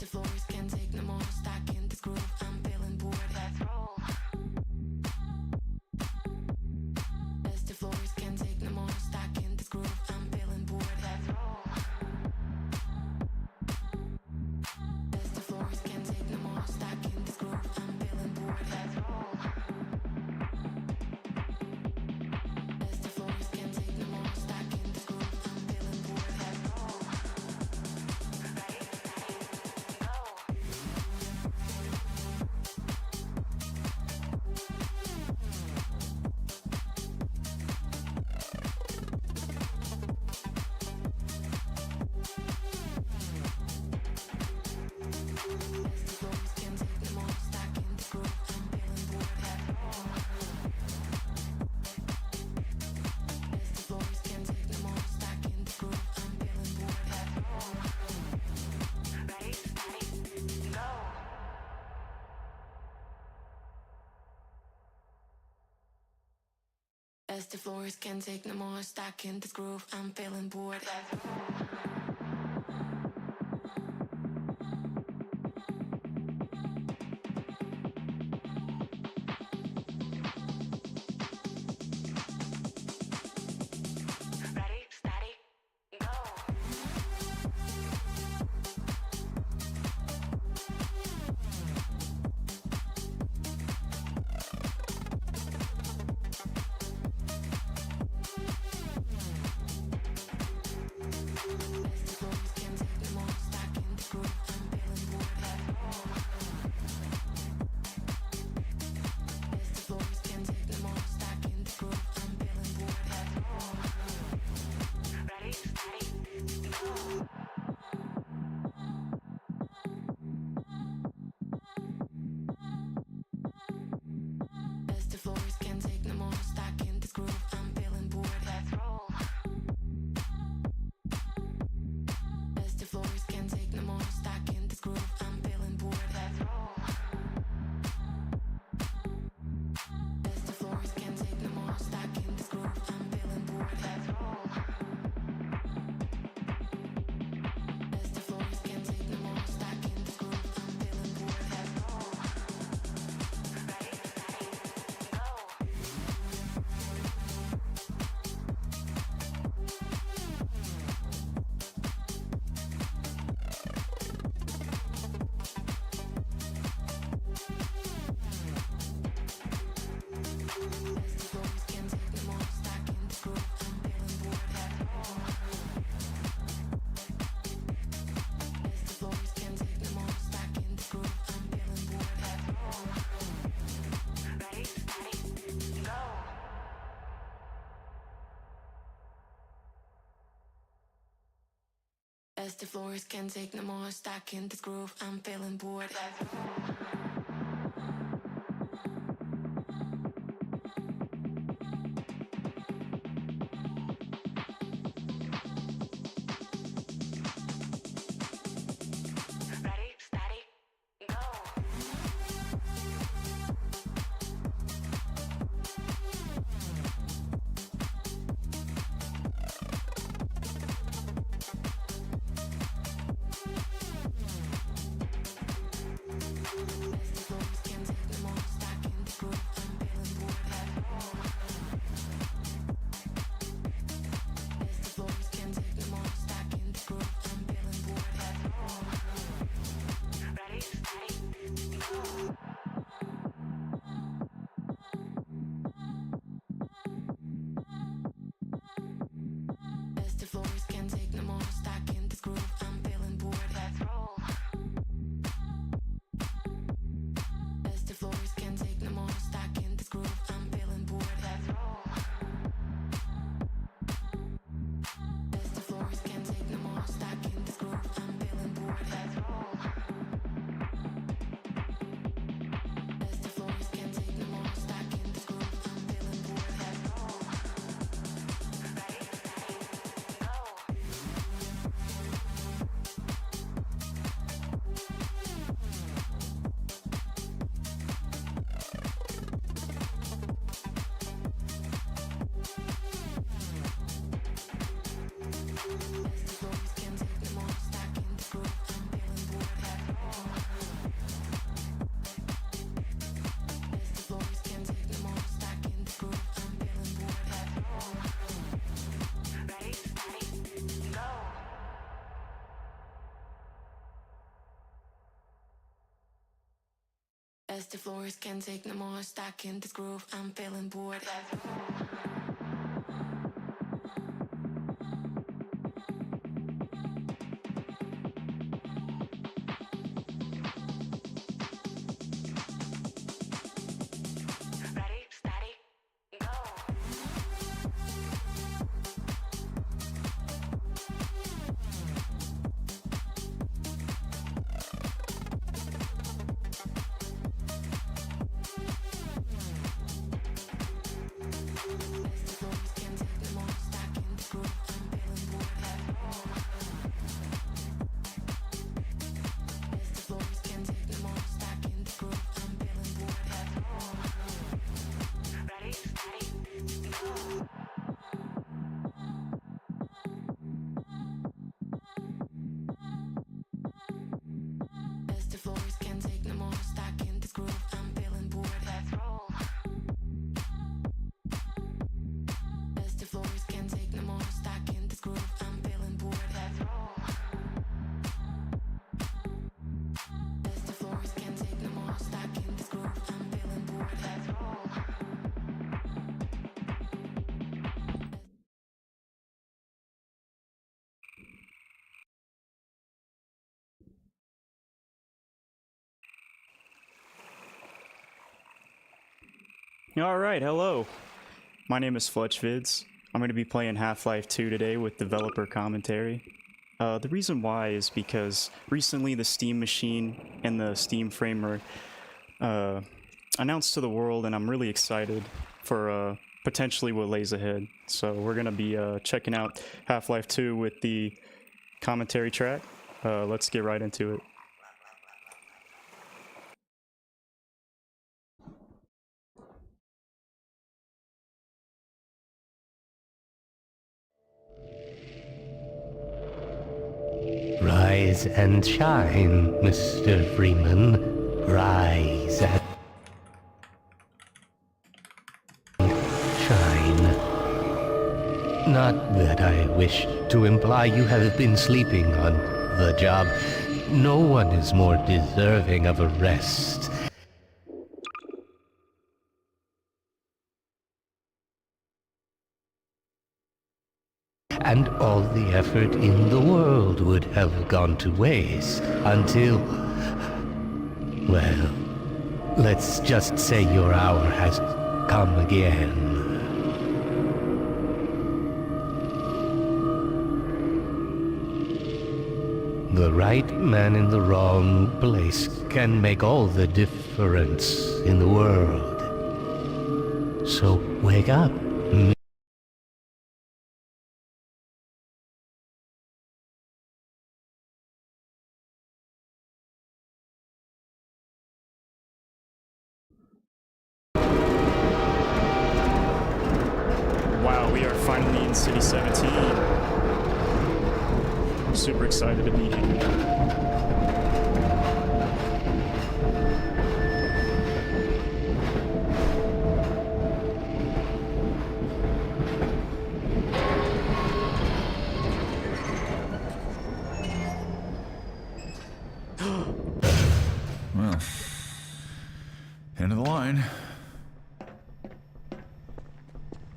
the floors can't take no more. Stuck in this groove, I'm feeling bored. Let's roll. As the floors can't take no more. Stuck in this groove, I'm feeling bored. Let's roll. As the floors can't take no more. Stuck in this groove, I'm feeling bored. Let's roll. As the floors can't take no more. Stuck in this groove, I'm feeling bored. Let's roll. Ready, go. As the floors can't take no more, stuck in this groove, I'm feeling bored. Ready, steady, go. As the floors can't take no more, stuck in this groove, I'm feeling bored. Let's roll. As the floors can't take no more, stuck in this groove, I'm feeling bored. Let's roll. As the floors can't take no more, stuck in this groove, I'm feeling bored. Let's roll. As the floors can't take no more, stuck in this groove, I'm feeling bored. Let's roll. Ready, steady, go. As the floors can't take no more, stuck in this groove, I'm feeling bored. Let's roll. As the floors can't take no more, stuck in this groove, I'm feeling bored. Let's roll. Ready, steady, go. As the floors can't take no more, stuck in this groove, I'm feeling bored. Let's roll. Ready, steady, go. As the As the floors can take no more, stuck in this groove, I'm feeling bored. Ready, steady, go. As the floors can take no more, stuck in this groove, I'm feeling bored. Let's roll. As the floors can take no more, stuck in this groove, I'm feeling bored. Let's roll. As the floors can take no more, stuck in this groove, I'm feeling bored. Let's roll. Alright, hello. My name is FletchVids. I'm going to be playing Half-Life 2 today with developer commentary. The reason why is because recently the Steam machine and the Steam framer announced to the world, and I'm really excited for potentially what lays ahead. So we're going to be checking out Half-Life 2 with the commentary track. Let's get right into it. Rise and shine, Mr. Freeman. Rise and shine. Not that I wish to imply you have been sleeping on the job. No one is more deserving of a rest. And all the effort in the world would have gone to waste until... well, let's just say your hour has come again. The right man in the wrong place can make all the difference in the world. So wake up. Wow, we are finally in City 17. I'm super excited to be here. Well, end of the line.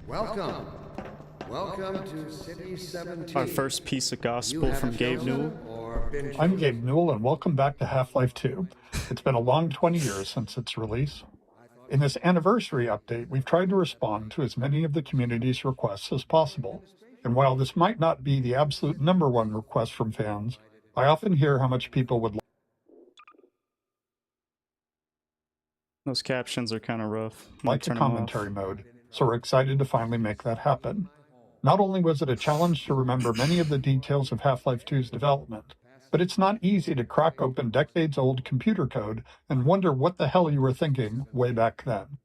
Welcome. Welcome to City 17. Our first piece of gospel from Gabe Newell. I'm Gabe Newell, and welcome back to Half-Life 2. It's been a long 20 years since its release. In this anniversary update, we've tried to respond to as many of the community's requests as possible. And while this might not be the absolute number one request from fans, I often hear how much people would Those captions are kind of rough. like a commentary mode, so we're excited to finally make that happen. Not only was it a challenge to remember many of the details of Half-Life 2's development, but it's not easy to crack open decades-old computer code and wonder what the hell you were thinking way back then.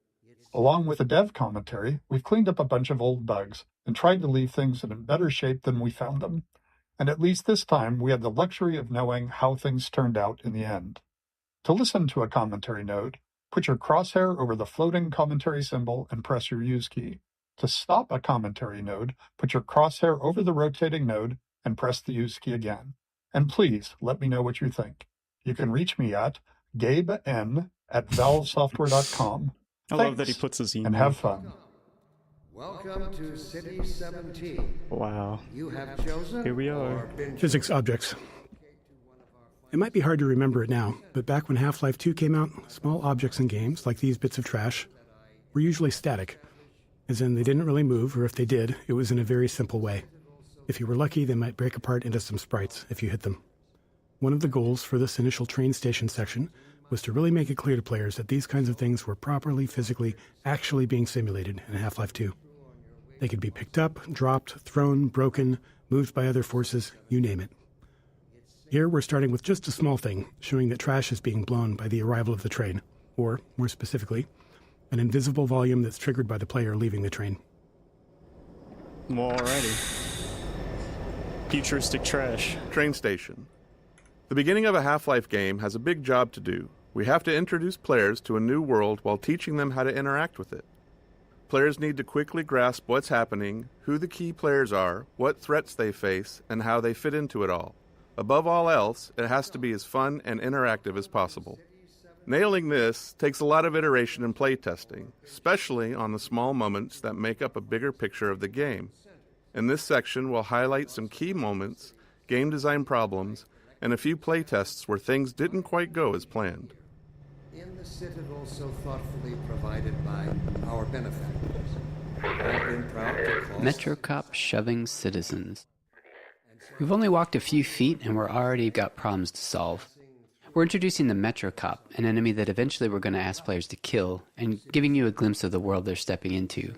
Along with the dev commentary, we've cleaned up a bunch of old bugs and tried to leave things in better shape than we found them. And at least this time, we had the luxury of knowing how things turned out in the end. To listen to a commentary node, put your crosshair over the floating commentary symbol and press your use key. To stop a commentary node, put your crosshair over the rotating node and press the use key again. And please let me know what you think. You can reach me at GabeN at valvesoftware.com. I love that he puts his and email. have fun. Welcome to City 17. Wow. You have chosen Here we are. or been Physics objects. It might be hard to remember it now, but back when Half-Life 2 came out, small objects in games, like these bits of trash, were usually static, as in they didn't really move, or if they did, it was in a very simple way. If you were lucky, they might break apart into some sprites if you hit them. One of the goals for this initial train station section was to really make it clear to players that these kinds of things were properly, physically, actually being simulated in Half-Life 2. They could be picked up, dropped, thrown, broken, moved by other forces, you name it. Here we're starting with just a small thing, showing that trash is being blown by the arrival of the train, or, more specifically, an invisible volume that's triggered by the player leaving the train. Alrighty. Futuristic trash. Train station. The beginning of a Half-Life game has a big job to do. We have to introduce players to a new world while teaching them how to interact with it. Players need to quickly grasp what's happening, who the key players are, what threats they face, and how they fit into it all. Above all else, it has to be as fun and interactive as possible. Nailing this takes a lot of iteration and playtesting, especially on the small moments that make up a bigger picture of the game. In this section, we'll highlight some key moments, game design problems, and a few playtests where things didn't quite go as planned. in the citadel so thoughtfully provided by our benefactors. I've been proud to call Metro Cop shoving citizens. We've only walked a few feet and we're already got problems to solve. We're introducing the Metro Cop, an enemy that eventually we're going to ask players to kill, and giving you a glimpse of the world they're stepping into.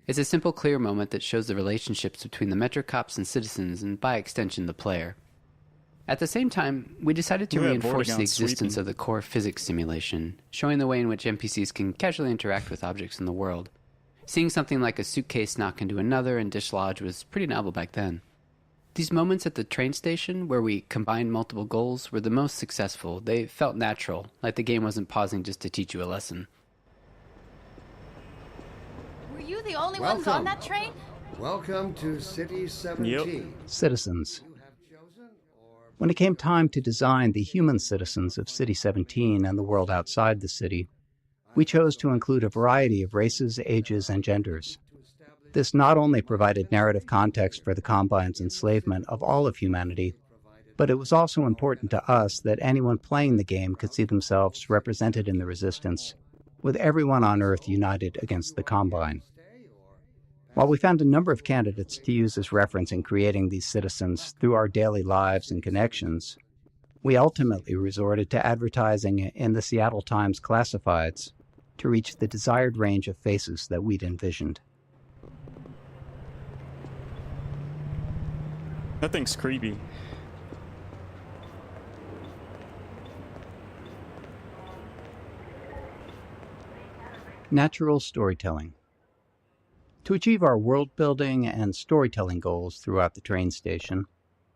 It's a simple, clear moment that shows the relationships between the Metro Cops and citizens, and by extension, the player. At the same time, we decided to Yeah, reinforce Vortigaunt's the existence sweeping. of the core physics simulation, showing the way in which NPCs can casually interact with objects in the world. Seeing something like a suitcase knock into another and dislodge was pretty novel back then. These moments at the train station, where we combined multiple goals, were the most successful. They felt natural, like the game wasn't pausing just to teach you a lesson. Were you the only ones on that train? Welcome to City 17. Citizens. When it came time to design the human citizens of City 17 and the world outside the city, we chose to include a variety of races, ages, and genders. This not only provided narrative context for the Combine's enslavement of all of humanity, but it was also important to us that anyone playing the game could see themselves represented in the Resistance, with everyone on Earth united against the Combine. While we found a number of candidates to use as reference in creating these citizens through our daily lives and connections, we ultimately resorted to advertising in the Seattle Times classifieds to reach the desired range of faces that we'd envisioned. That thing's creepy. Natural storytelling. To achieve our world-building and storytelling goals throughout the train station,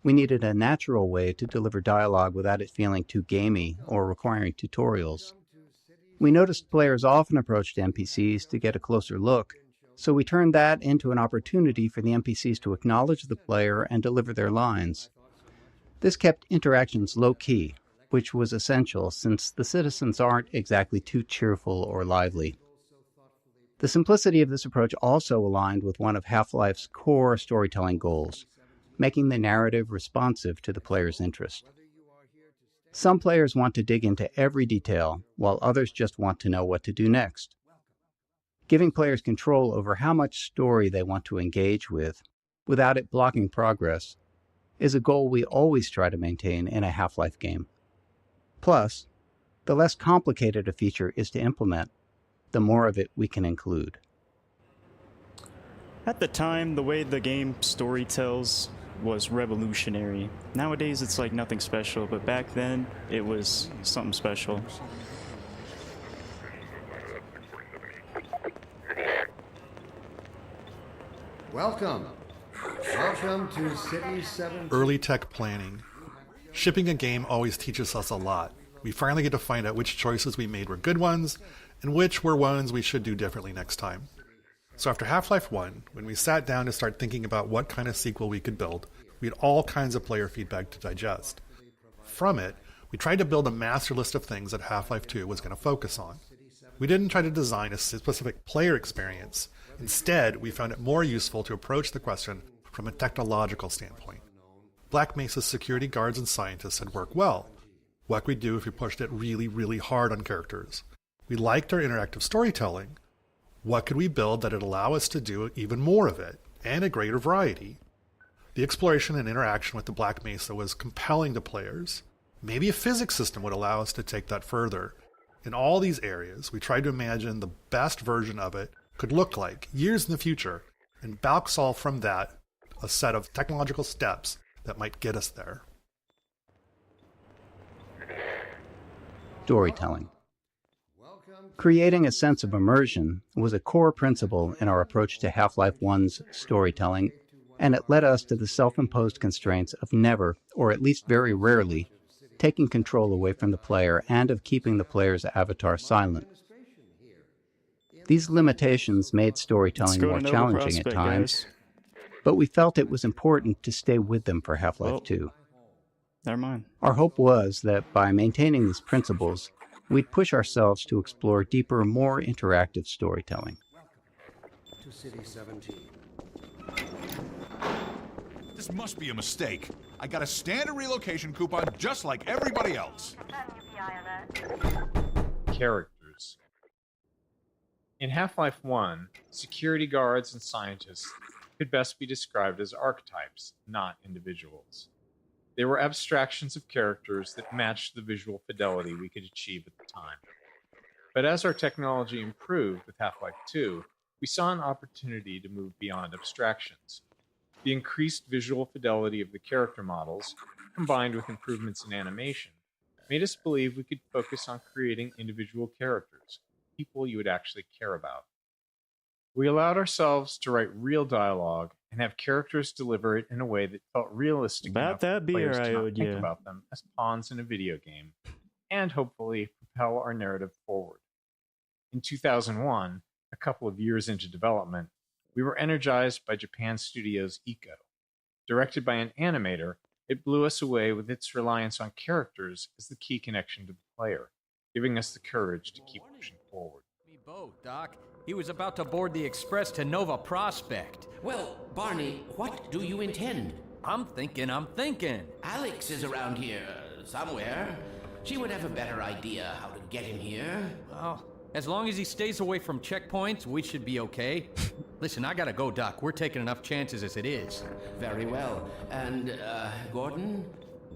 we needed a natural way to deliver dialogue without it feeling too gamey or requiring tutorials. We noticed players often approached NPCs to get a closer look, so we turned that into an opportunity for the NPCs to acknowledge the player and deliver their lines. This kept interactions low-key, which was essential since the citizens aren't exactly too cheerful or lively. The simplicity of this approach also aligned with one of Half-Life's core storytelling goals, making the narrative responsive to the player's interest. Some players want to dig into every detail, while others just want to know what to do next. Giving players control over how much story they want to engage with, without it blocking progress, is a goal we always try to maintain in a Half-Life game. Plus, the less complicated a feature is to implement, the more of it we can include. At the time, the way the game story tells was revolutionary. Nowadays, it's like nothing special, but back then, it was something special. Welcome. Welcome to City 17. Early tech planning. Shipping a game always teaches us a lot. We finally get to find out which choices we made were good ones, and which were ones we should do differently next time. So after Half-Life 1, when we sat down to start thinking about what kind of sequel we could build, we had all kinds of player feedback to digest. From it, We tried to build a master list of things that Half-Life 2 was going to focus on. We didn't try to design a specific player experience. Instead, we found it more useful to approach the question from a technological standpoint. Black Mesa's security guards and scientists had worked well. What could we do if we pushed it really, really hard on characters? We liked our interactive storytelling. What could we build that would allow us to do even more of it, and a greater variety? The exploration and interaction with the Black Mesa was compelling to players. Maybe a physics system would allow us to take that further. In all these areas, we tried to imagine the best version of it could look like years in the future, and back solve from that a set of technological steps that might get us there. Storytelling. Creating a sense of immersion was a core principle in our approach to Half-Life 1's storytelling, and it led us to the self-imposed constraints of never, or at least very rarely, taking control away from the player and of keeping the player's avatar silent. These limitations made storytelling more challenging at times, but we felt it was important to stay with them for Half-Life 2. Never mind. Our hope was that by maintaining these principles, we'd push ourselves to explore deeper, more interactive storytelling. To City 17. This must be a mistake. I got a standard relocation coupon just like everybody else. Characters. In Half-Life 1, security guards and scientists could best be described as archetypes, not individuals. They were abstractions of characters that matched the visual fidelity we could achieve at the time. But as our technology improved with Half-Life 2, we saw an opportunity to move beyond abstractions. The increased visual fidelity of the character models, combined with improvements in animation, made us believe we could focus on creating individual characters, people you would actually care about. We allowed ourselves to write real dialogue and have characters deliver it in a way that felt realistic enough for players to not think about them as pawns in a video game, and hopefully propel our narrative forward. In 2001, a couple of years into development, we were energized by Japan Studios' Eco. Directed by an animator, it blew us away with its reliance on characters as the key connection to the player, giving us the courage to keep pushing forward. Me both, Doc. He was about to board the express to Nova Prospect. Well, Barney, what do you intend? I'm thinking. Alex is around here somewhere. She would have a better idea how to get him here. Well, as long as he stays away from checkpoints, we should be okay. Listen, I gotta go, Doc. We're taking enough chances as it is. Very well. And, Gordon,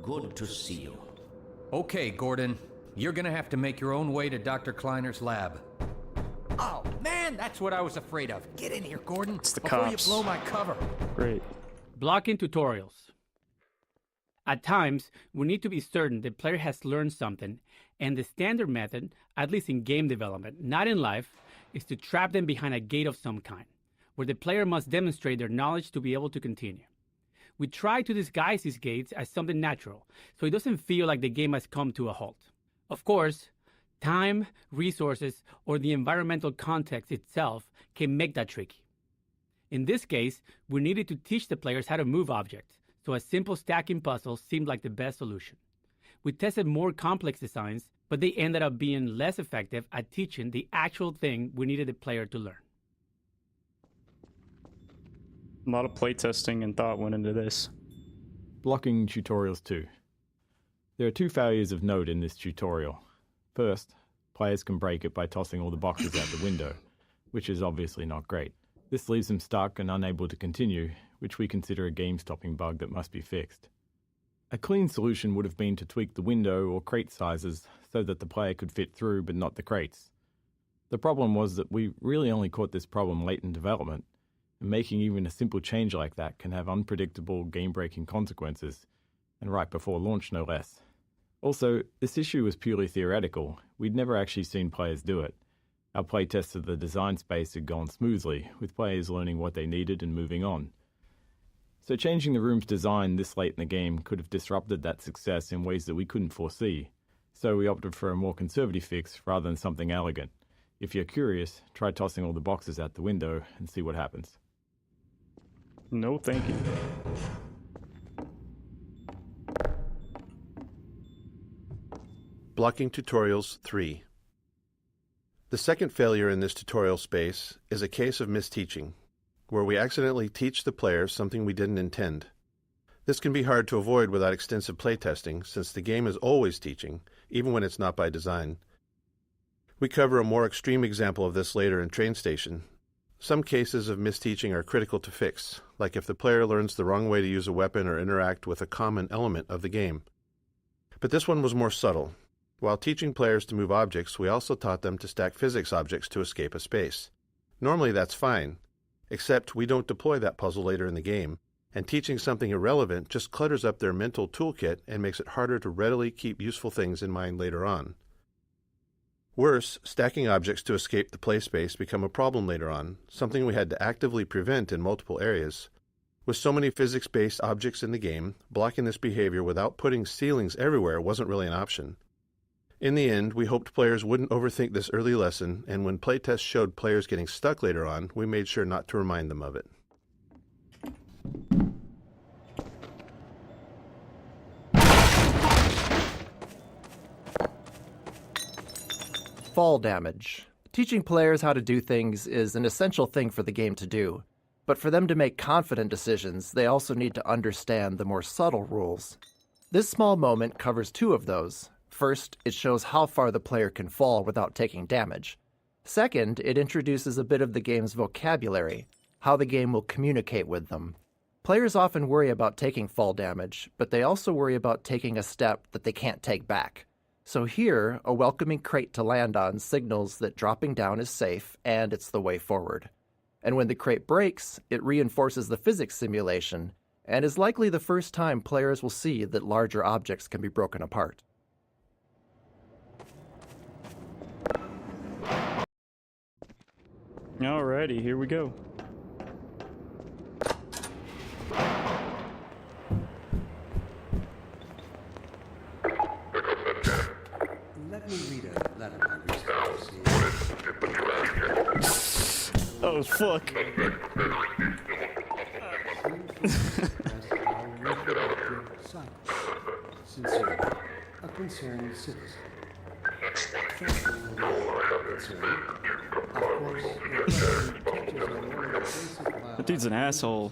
good to see you. Okay, Gordon. You're gonna have to make your own way to Dr. Kleiner's lab. Oh, man, that's what I was afraid of. Get in here, Gordon, it's the before cops. you blow my cover. Great. Blocking tutorials. At times, we need to be certain the player has learned something, and the standard method, at least in game development, not in life, is to trap them behind a gate of some kind, where the player must demonstrate their knowledge to be able to continue. We try to disguise these gates as something natural, so it doesn't feel like the game has come to a halt. Of course, time, resources, or the environmental context itself can make that tricky. In this case, we needed to teach the players how to move objects, so a simple stacking puzzle seemed like the best solution. We tested more complex designs, but they ended up being less effective at teaching the actual thing we needed the player to learn. A lot of playtesting and thought went into this. Blocking tutorials too. There are two failures of note in this tutorial. First, players can break it by tossing all the boxes out the window, which is obviously not great. This leaves them stuck and unable to continue, which we consider a game-stopping bug that must be fixed. A clean solution would have been to tweak the window or crate sizes so that the player could fit through but not the crates. The problem was that we really only caught this problem late in development, and making even a simple change like that can have unpredictable game-breaking consequences, and right before launch no less. Also, this issue was purely theoretical. We'd never actually seen players do it. Our playtests of the design space had gone smoothly, with players learning what they needed and moving on. So changing the room's design this late in the game could have disrupted that success in ways that we couldn't foresee. So we opted for a more conservative fix rather than something elegant. If you're curious, try tossing all the boxes out the window and see what happens. No, thank you. Blocking Tutorials 3. The second failure in this tutorial space is a case of misteaching, where we accidentally teach the player something we didn't intend. This can be hard to avoid without extensive playtesting, since the game is always teaching, even when it's not by design. We cover a more extreme example of this later in Train Station. Some cases of misteaching are critical to fix, like if the player learns the wrong way to use a weapon or interact with a common element of the game. But this one was more subtle. While teaching players to move objects, we also taught them to stack physics objects to escape a space. Normally that's fine, except we don't deploy that puzzle later in the game, and teaching something irrelevant just clutters up their mental toolkit and makes it harder to readily keep useful things in mind later on. Worse, stacking objects to escape the play space become a problem later on, something we had to actively prevent in multiple areas. With so many physics-based objects in the game, blocking this behavior without putting ceilings everywhere wasn't really an option. In the end, we hoped players wouldn't overthink this early lesson, and when playtests showed players getting stuck later on, we made sure not to remind them of it. Fall damage. Teaching players how to do things is an essential thing for the game to do, but for them to make confident decisions, they also need to understand the more subtle rules. This small moment covers two of those. First, it shows how far the player can fall without taking damage. Second, it introduces a bit of the game's vocabulary, how the game will communicate with them. Players often worry about taking fall damage, but they also worry about taking a step that they can't take back. So here, a welcoming crate to land on signals that dropping down is safe and it's the way forward. And when the crate breaks, it reinforces the physics simulation, and is likely the first time players will see that larger objects can be broken apart. Alrighty, here we go. Let me read a letter I received. Oh, fuck. Sincerely, a concerned citizen. That dude's an asshole.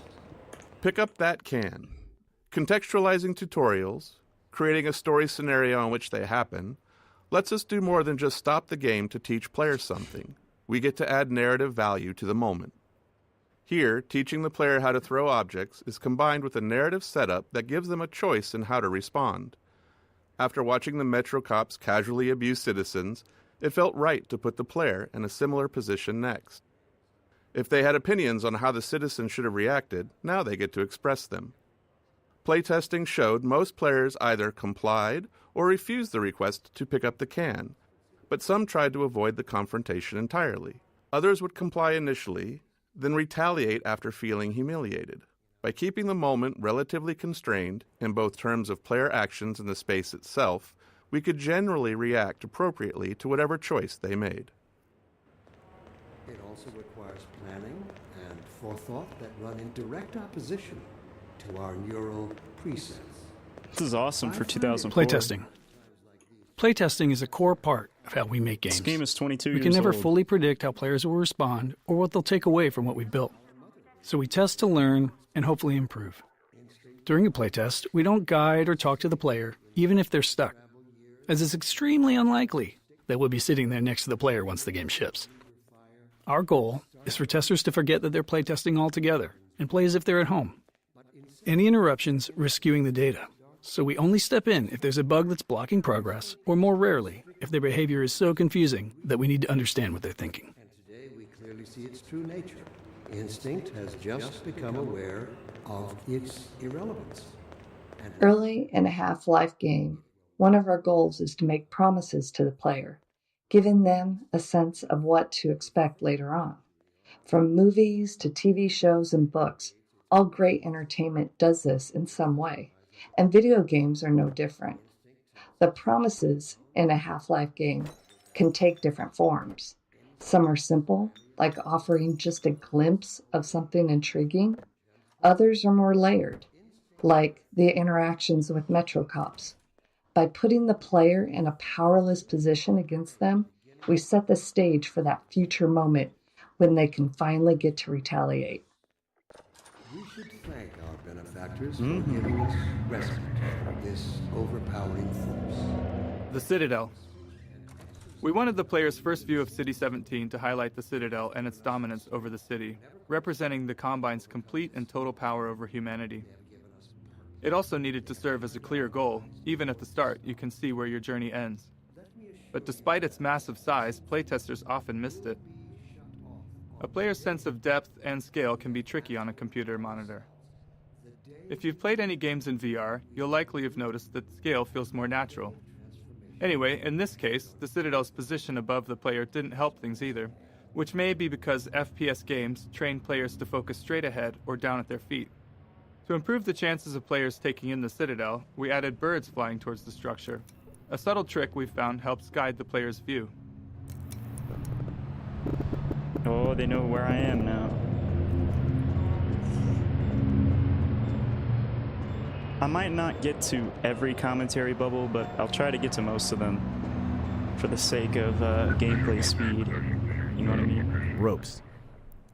Pick up that can. Contextualizing tutorials, creating a story scenario in which they happen, lets us do more than just stop the game to teach players something. We get to add narrative value to the moment. Here, teaching the player how to throw objects is combined with a narrative setup that gives them a choice in how to respond. After watching the Metro cops casually abuse citizens, it felt right to put the player in a similar position next. If they had opinions on how the citizens should have reacted, now they get to express them. Playtesting showed most players either complied or refused the request to pick up the can, but some tried to avoid the confrontation entirely. Others would comply initially, then retaliate after feeling humiliated. By keeping the moment relatively constrained, in both terms of player actions and the space itself, we could generally react appropriately to whatever choice they made. It also requires planning and forethought that run in direct opposition to our neural precepts. This is awesome for 2004. Playtesting. Playtesting is a core part of how we make games. This game is 22 years old. We can never old. fully predict how players will respond or what they'll take away from what we've built. So we test to learn and hopefully improve. During a playtest, we don't guide or talk to the player, even if they're stuck, as it's extremely unlikely that we'll be sitting there next to the player once the game ships. Our goal is for testers to forget that they're playtesting altogether and play as if they're at home. Any interruptions risk skewing the data, so we only step in if there's a bug that's blocking progress, or more rarely, if their behavior is so confusing that we need to understand what they're thinking. And today we clearly see its true nature. Instinct has just become aware of its irrelevance. And Early in a Half-Life game, one of our goals is to make promises to the player, giving them a sense of what to expect later on. From movies to TV shows and books, all great entertainment does this in some way, and video games are no different. The promises in a Half-Life game can take different forms. Some are simple, like offering just a glimpse of something intriguing. Others are more layered, like the interactions with Metro cops. By putting the player in a powerless position against them, we set the stage for that future moment when they can finally get to retaliate. We should thank our benefactors for giving us respite from this overpowering force. The Citadel. We wanted the player's first view of City 17 to highlight the Citadel and its dominance over the city, representing the Combine's complete and total power over humanity. It also needed to serve as a clear goal. Even at the start, you can see where your journey ends. But despite its massive size, playtesters often missed it. A player's sense of depth and scale can be tricky on a computer monitor. If you've played any games in VR, you'll likely have noticed that scale feels more natural. Anyway, in this case, the Citadel's position above the player didn't help things either, which may be because FPS games train players to focus straight ahead or down at their feet. To improve the chances of players taking in the Citadel, we added birds flying towards the structure. A subtle trick we found helps guide the player's view. Oh, they know where I am now. I might not get to every commentary bubble, but I'll try to get to most of them for the sake of gameplay speed. You know what I mean? Ropes.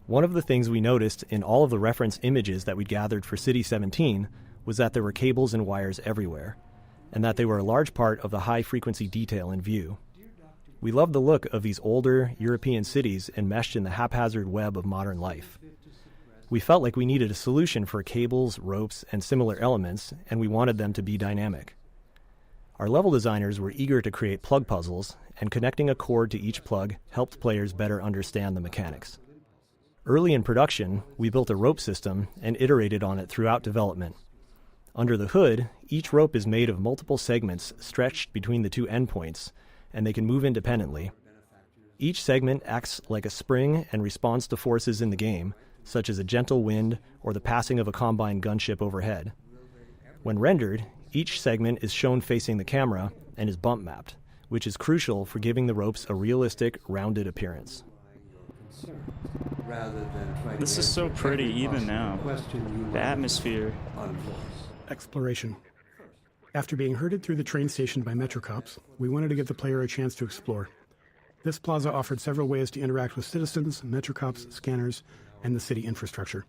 One of the things we noticed in all of the reference images that we'd gathered for City 17 was that there were cables and wires everywhere, and that they were a large part of the high-frequency detail in view. We loved the look of these older European cities enmeshed in the haphazard web of modern life. We felt like we needed a solution for cables, ropes, and similar elements, and we wanted them to be dynamic. Our level designers were eager to create plug puzzles, and connecting a cord to each plug helped players better understand the mechanics. Early in production, we built a rope system and iterated on it throughout development. Under the hood, each rope is made of multiple segments stretched between the two endpoints, and they can move independently. Each segment acts like a spring and responds to forces in the game, such as a gentle wind or the passing of a Combine gunship overhead. When rendered, each segment is shown facing the camera and is bump mapped, which is crucial for giving the ropes a realistic, rounded appearance. This is so pretty even now. The atmosphere. Exploration. After being herded through the train station by Metro cops, we wanted to give the player a chance to explore. This plaza offered several ways to interact with citizens, Metro cops, scanners, and the city infrastructure.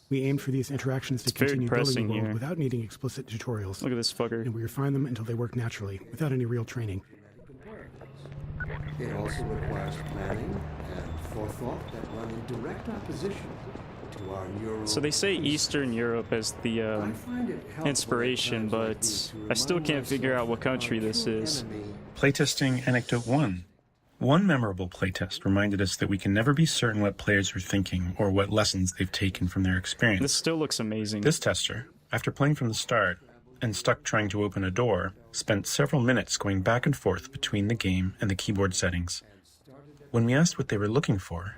We aimed for these interactions to continue building the world without needing explicit tutorials. Look at this fucker. And we refined them until they work naturally, without any real training. It also requires planning and forethought that run in direct opposition to our neural... So they say Eastern Europe as the inspiration, but I still can't figure out what country this is. Playtesting Anecdote 1. One memorable playtest reminded us that we can never be certain what players are thinking or what lessons they've taken from their experience. This still looks amazing. This tester, after playing from the start and stuck trying to open a door, spent several minutes going back and forth between the game and the keyboard settings. When we asked what they were looking for,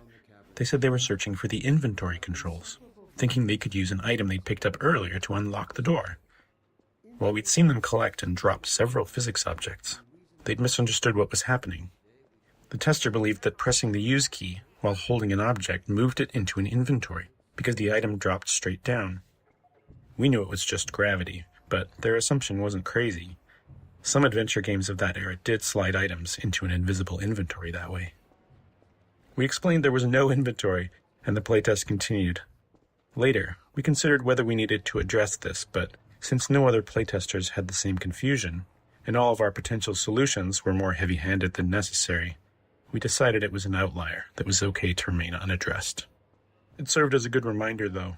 they said they were searching for the inventory controls, thinking they could use an item they'd picked up earlier to unlock the door. While we'd seen them collect and drop several physics objects, they'd misunderstood what was happening. The tester believed that pressing the use key while holding an object moved it into an inventory because the item dropped straight down. We knew it was just gravity, but their assumption wasn't crazy. Some adventure games of that era did slide items into an invisible inventory that way. We explained there was no inventory, and the playtest continued. Later, we considered whether we needed to address this, but since no other playtesters had the same confusion, and all of our potential solutions were more heavy-handed than necessary, we decided it was an outlier that was okay to remain unaddressed. It served as a good reminder, though,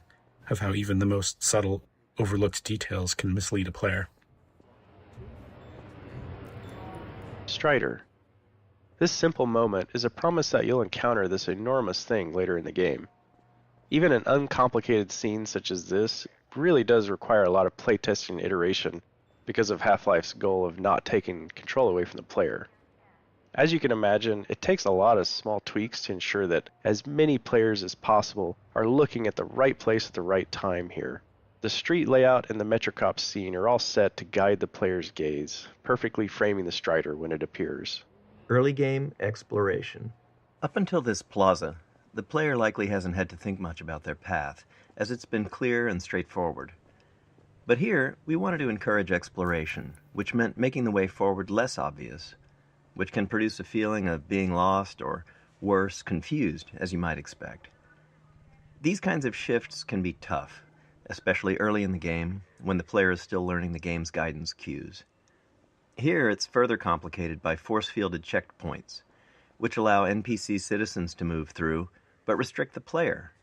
of how even the most subtle, overlooked details can mislead a player. Strider. This simple moment is a promise that you'll encounter this enormous thing later in the game. Even an uncomplicated scene such as this really does require a lot of playtesting and iteration because of Half-Life's goal of not taking control away from the player. As you can imagine, it takes a lot of small tweaks to ensure that as many players as possible are looking at the right place at the right time here. The street layout and the Metrocop scene are all set to guide the player's gaze, perfectly framing the Strider when it appears. Early game exploration. Up until this plaza, the player likely hasn't had to think much about their path, as it's been clear and straightforward. But here, we wanted to encourage exploration, which meant making the way forward less obvious, which can produce a feeling of being lost or, worse, confused, as you might expect. These kinds of shifts can be tough, especially early in the game, when the player is still learning the game's guidance cues. Here, it's further complicated by force-fielded checkpoints, which allow NPC citizens to move through, but restrict the player,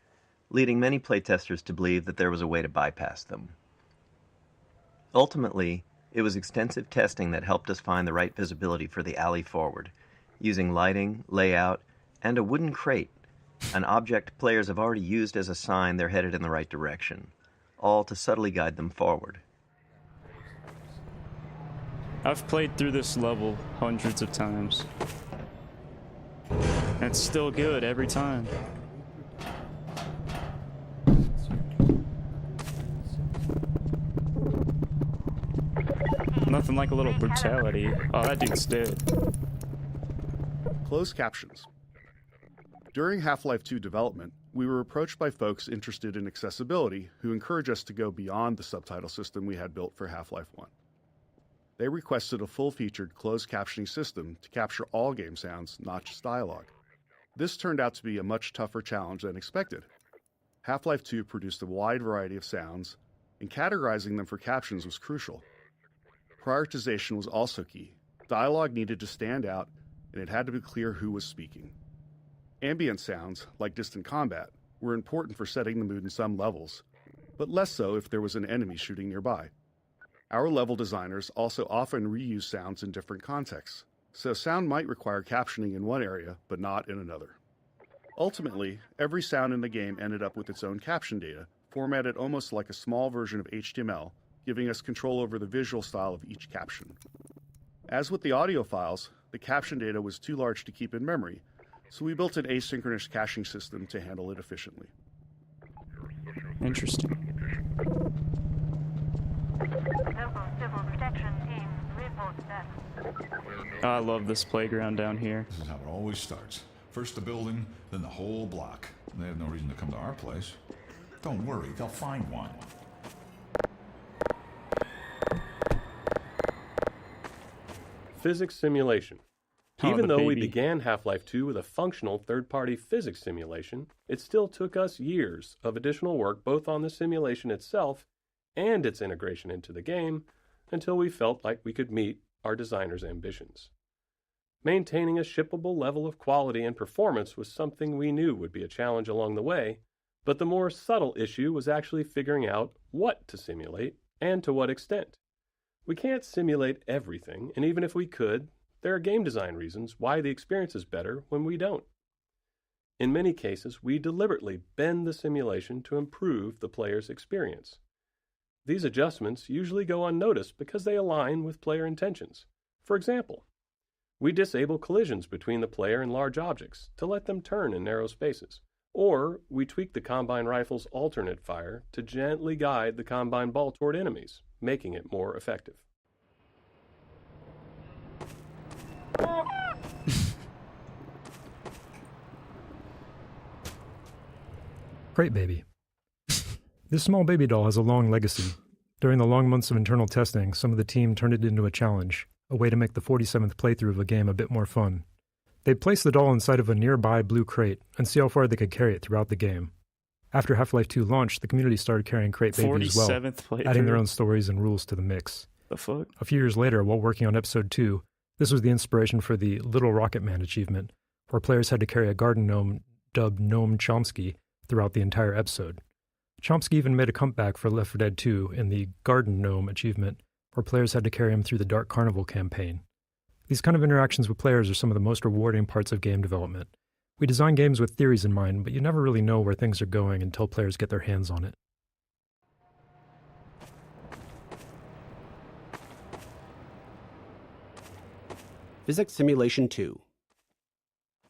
leading many playtesters to believe that there was a way to bypass them. Ultimately, it was extensive testing that helped us find the right visibility for the alley forward, using lighting, layout, and a wooden crate, an object players have already used as a sign they're headed in the right direction, all to subtly guide them forward. I've played through this level hundreds of times. And it's still good every time. Nothing like a little brutality. Oh, that dude's dead. Closed captions. During Half-Life 2 development, we were approached by folks interested in accessibility who encouraged us to go beyond the subtitle system we had built for Half-Life 1. They requested a full-featured closed captioning system to capture all game sounds, not just dialogue. This turned out to be a much tougher challenge than expected. Half-Life 2 produced a wide variety of sounds, and categorizing them for captions was crucial. Prioritization was also key. Dialogue needed to stand out, and it had to be clear who was speaking. Ambient sounds, like distant combat, were important for setting the mood in some levels, but less so if there was an enemy shooting nearby. Our level designers also often reuse sounds in different contexts, so sound might require captioning in one area, but not in another. Ultimately, every sound in the game ended up with its own caption data, formatted almost like a small version of HTML, giving us control over the visual style of each caption. As with the audio files, the caption data was too large to keep in memory, so we built an asynchronous caching system to handle it efficiently. Interesting. I love this playground down here. This is how it always starts. First the building, then the whole block. They have no reason to come to our place. Don't worry, they'll find one. Physics simulation. Oh, Even though we baby. began Half-Life 2 with a functional third-party physics simulation, it still took us years of additional work both on the simulation itself and its integration into the game until we felt like we could meet our designers' ambitions. Maintaining a shippable level of quality and performance was something we knew would be a challenge along the way, but the more subtle issue was actually figuring out what to simulate and to what extent. We can't simulate everything, and even if we could, there are game design reasons why the experience is better when we don't. In many cases, we deliberately bend the simulation to improve the player's experience. These adjustments usually go unnoticed because they align with player intentions. For example, we disable collisions between the player and large objects to let them turn in narrow spaces, or we tweak the Combine rifle's alternate fire to gently guide the Combine ball toward enemies, making it more effective. Crate Baby. This small baby doll has a long legacy. During the long months of internal testing, some of the team turned it into a challenge, a way to make the 47th playthrough of a game a bit more fun. They'd place the doll inside of a nearby blue crate and see how far they could carry it throughout the game. After Half-Life 2 launched, the community started carrying Crate Baby as well, 47th playthrough? adding their own stories and rules to the mix. The fuck? A few years later, while working on Episode 2, this was the inspiration for the Little Rocket Man achievement, where players had to carry a garden gnome dubbed Gnome Chomsky throughout the entire episode. Chomsky even made a comeback for Left 4 Dead 2 in the Garden Gnome achievement, where players had to carry him through the Dark Carnival campaign. These kind of interactions with players are some of the most rewarding parts of game development. We design games with theories in mind, but you never really know where things are going until players get their hands on it. Physics Simulation 2.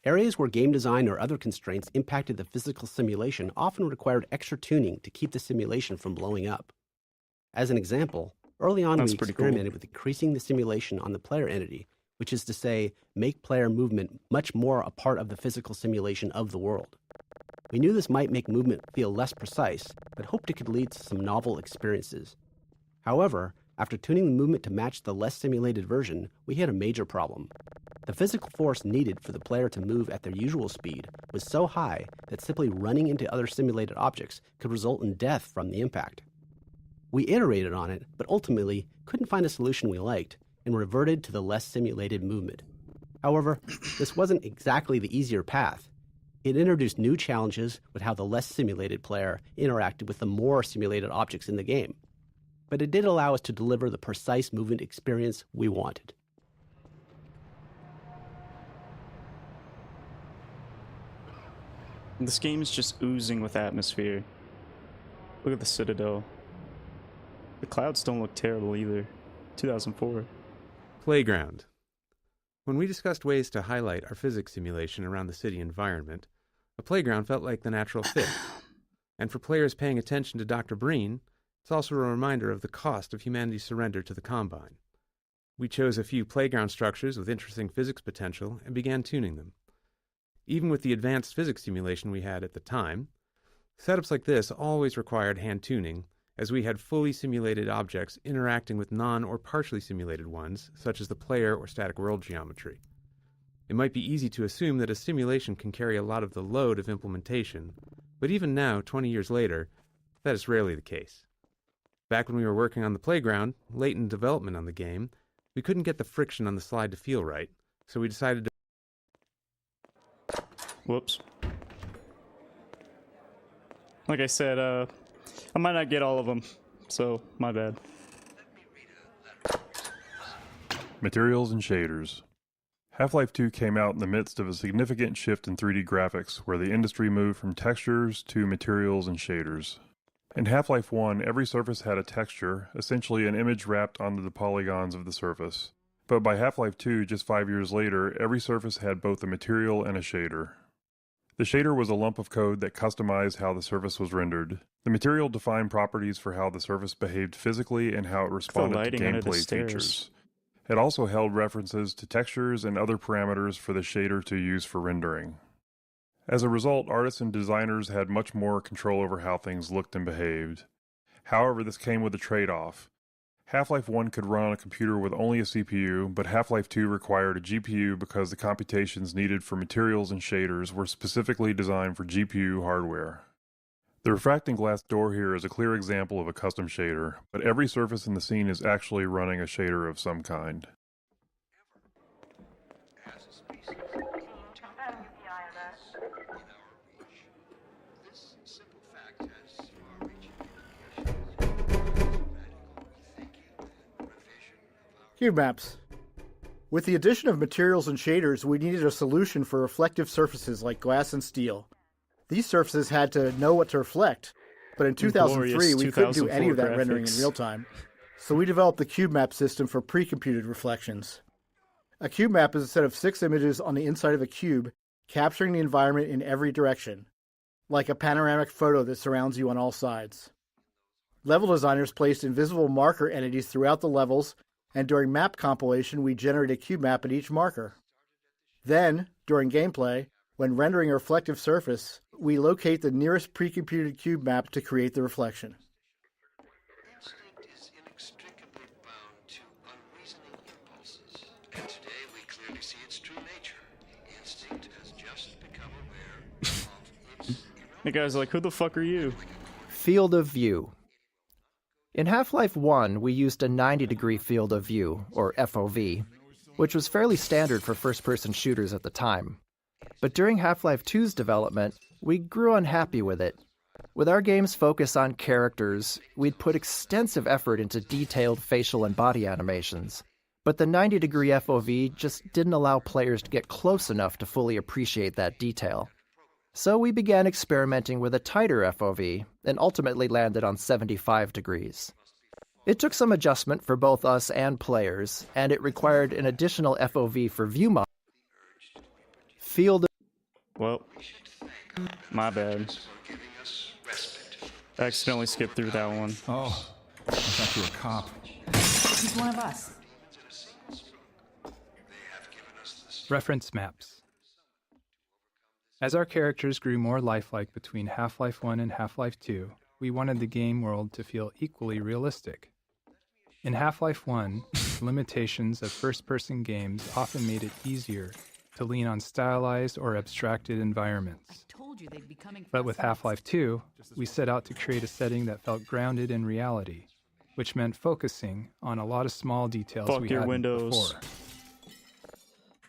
Areas where game design or other constraints impacted the physical simulation often required extra tuning to keep the simulation from blowing up. As an example, early on we experimented with increasing the simulation on the player entity, which is to say, make player movement much more a part of the physical simulation of the world. We knew this might make movement feel less precise, but hoped it could lead to some novel experiences. However, after tuning the movement to match the less simulated version, we hit a major problem. The physical force needed for the player to move at their usual speed was so high that simply running into other simulated objects could result in death from the impact. We iterated on it, but ultimately couldn't find a solution we liked and reverted to the less simulated movement. However, this wasn't exactly the easier path. It introduced new challenges with how the less simulated player interacted with the more simulated objects in the game. But it did allow us to deliver the precise movement experience we wanted. This game is just oozing with atmosphere. Look at the Citadel. The clouds don't look terrible either. 2004. Playground. When we discussed ways to highlight our physics simulation around the city environment, a playground felt like the natural fit. And for players paying attention to Dr. Breen, it's also a reminder of the cost of humanity's surrender to the Combine. We chose a few playground structures with interesting physics potential and began tuning them. Even with the advanced physics simulation we had at the time, setups like this always required hand tuning, as we had fully simulated objects interacting with non- or partially simulated ones, such as the player or static world geometry. It might be easy to assume that a simulation can carry a lot of the load of implementation, but even now, 20 years later, that is rarely the case. Back when we were working on the playground, late in development on the game, we couldn't get the friction on the slide to feel right, so we decided to... Whoops. Like I said, I might not get all of them, so my bad. Materials and shaders. Half-Life 2 came out in the midst of a significant shift in 3D graphics, where the industry moved from textures to materials and shaders. In Half-Life 1, every surface had a texture, essentially an image wrapped onto the polygons of the surface. But by Half-Life 2, just 5 years later, every surface had both a material and a shader. The shader was a lump of code that customized how the surface was rendered. The material defined properties for how the surface behaved physically and how it responded to gameplay features. It also held references to textures and other parameters for the shader to use for rendering. As a result, artists and designers had much more control over how things looked and behaved. However, this came with a trade-off. Half-Life 1 could run on a computer with only a CPU, but Half-Life 2 required a GPU because the computations needed for materials and shaders were specifically designed for GPU hardware. The refracting glass door here is a clear example of a custom shader, but every surface in the scene is actually running a shader of some kind. Cube maps. With the addition of materials and shaders, we needed a solution for reflective surfaces like glass and steel. These surfaces had to know what to reflect, but in 2003 we couldn't do any of that rendering in real time. So we developed the cube map system for pre-computed reflections. A cube map is a set of 6 images on the inside of a cube, capturing the environment in every direction, like a panoramic photo that surrounds you on all sides. Level designers placed invisible marker entities throughout the levels, and during map compilation, we generate a cube map at each marker. Then, during gameplay, when rendering a reflective surface, we locate the nearest pre-computed cube map to create the reflection. Instinct is inextricably bound to unreasoning impulses, and today we clearly see its true nature. Instinct has just become aware of its... The guy's like, who the fuck are you? Field of view. In Half-Life 1, we used a 90-degree field of view, or FOV, which was fairly standard for first-person shooters at the time. But during Half-Life 2's development, we grew unhappy with it. With our game's focus on characters, we'd put extensive effort into detailed facial and body animations. But the 90-degree FOV just didn't allow players to get close enough to fully appreciate that detail. So we began experimenting with a tighter FOV, and ultimately landed on 75 degrees. It took some adjustment for both us and players, and it required an additional FOV for view mod. Field. Well, my bad. I accidentally skipped through that one. Oh, I thought you were a cop. He's one of us. Reference maps. As our characters grew more lifelike between Half-Life 1 and Half-Life 2, we wanted the game world to feel equally realistic. In Half-Life 1, the limitations of first-person games often made it easier to lean on stylized or abstracted environments. But with Half-Life 2, we set out to create a setting that felt grounded in reality, which meant focusing on a lot of small details we hadn't before.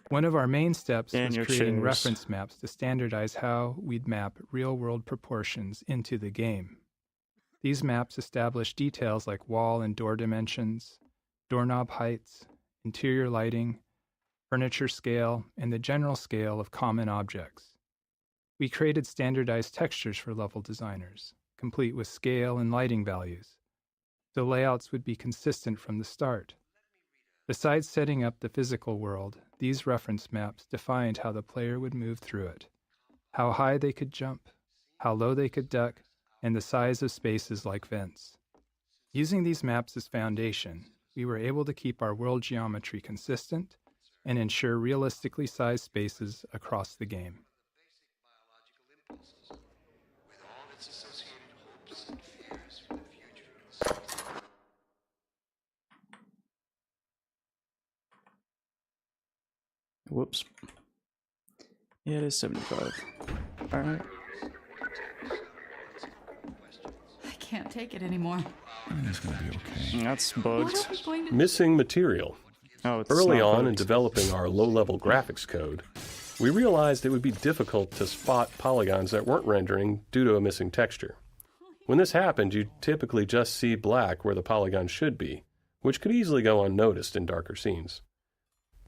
One of our main steps was creating reference maps to standardize how we'd map real-world proportions into the game. These maps establish details like wall and door dimensions, doorknob heights, interior lighting, furniture scale, and the general scale of common objects. We created standardized textures for level designers, complete with scale and lighting values. The layouts would be consistent from the start. Besides setting up the physical world, these reference maps defined how the player would move through it, how high they could jump, how low they could duck, and the size of spaces like vents. Using these maps as foundation, we were able to keep our world geometry consistent and ensure realistically sized spaces across the game. Whoops. Yeah, it is 75. All right. I can't take it anymore. It's going to be okay. That's bugged. What are we going to Missing material. Oh, it's Early not on bugged. in developing our low-level graphics code, we realized it would be difficult to spot polygons that weren't rendering due to a missing texture. When this happened, you typically just see black where the polygon should be, which could easily go unnoticed in darker scenes.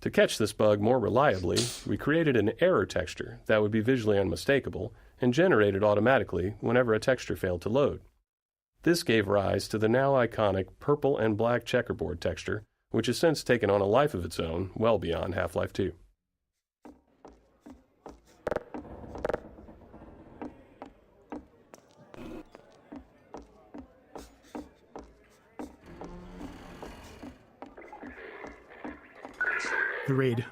To catch this bug more reliably, we created an error texture that would be visually unmistakable and generated automatically whenever a texture failed to load. This gave rise to the now iconic purple and black checkerboard texture, which has since taken on a life of its own well beyond Half-Life 2. The raid.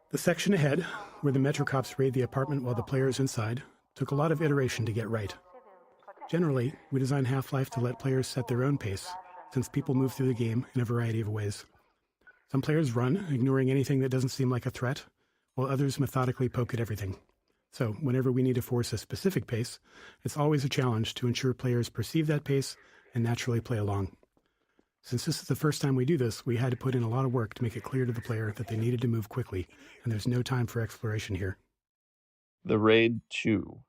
The section ahead, where the Metro cops raid the apartment while the player is inside, took a lot of iteration to get right. Generally, we design Half-Life to let players set their own pace, since people move through the game in a variety of ways. Some players run, ignoring anything that doesn't seem like a threat, while others methodically poke at everything. So, whenever we need to force a specific pace, it's always a challenge to ensure players perceive that pace and naturally play along. Since this is the first time we do this, we had to put in a lot of work to make it clear to the player that they needed to move quickly, and there's no time for exploration here. The Raid 2.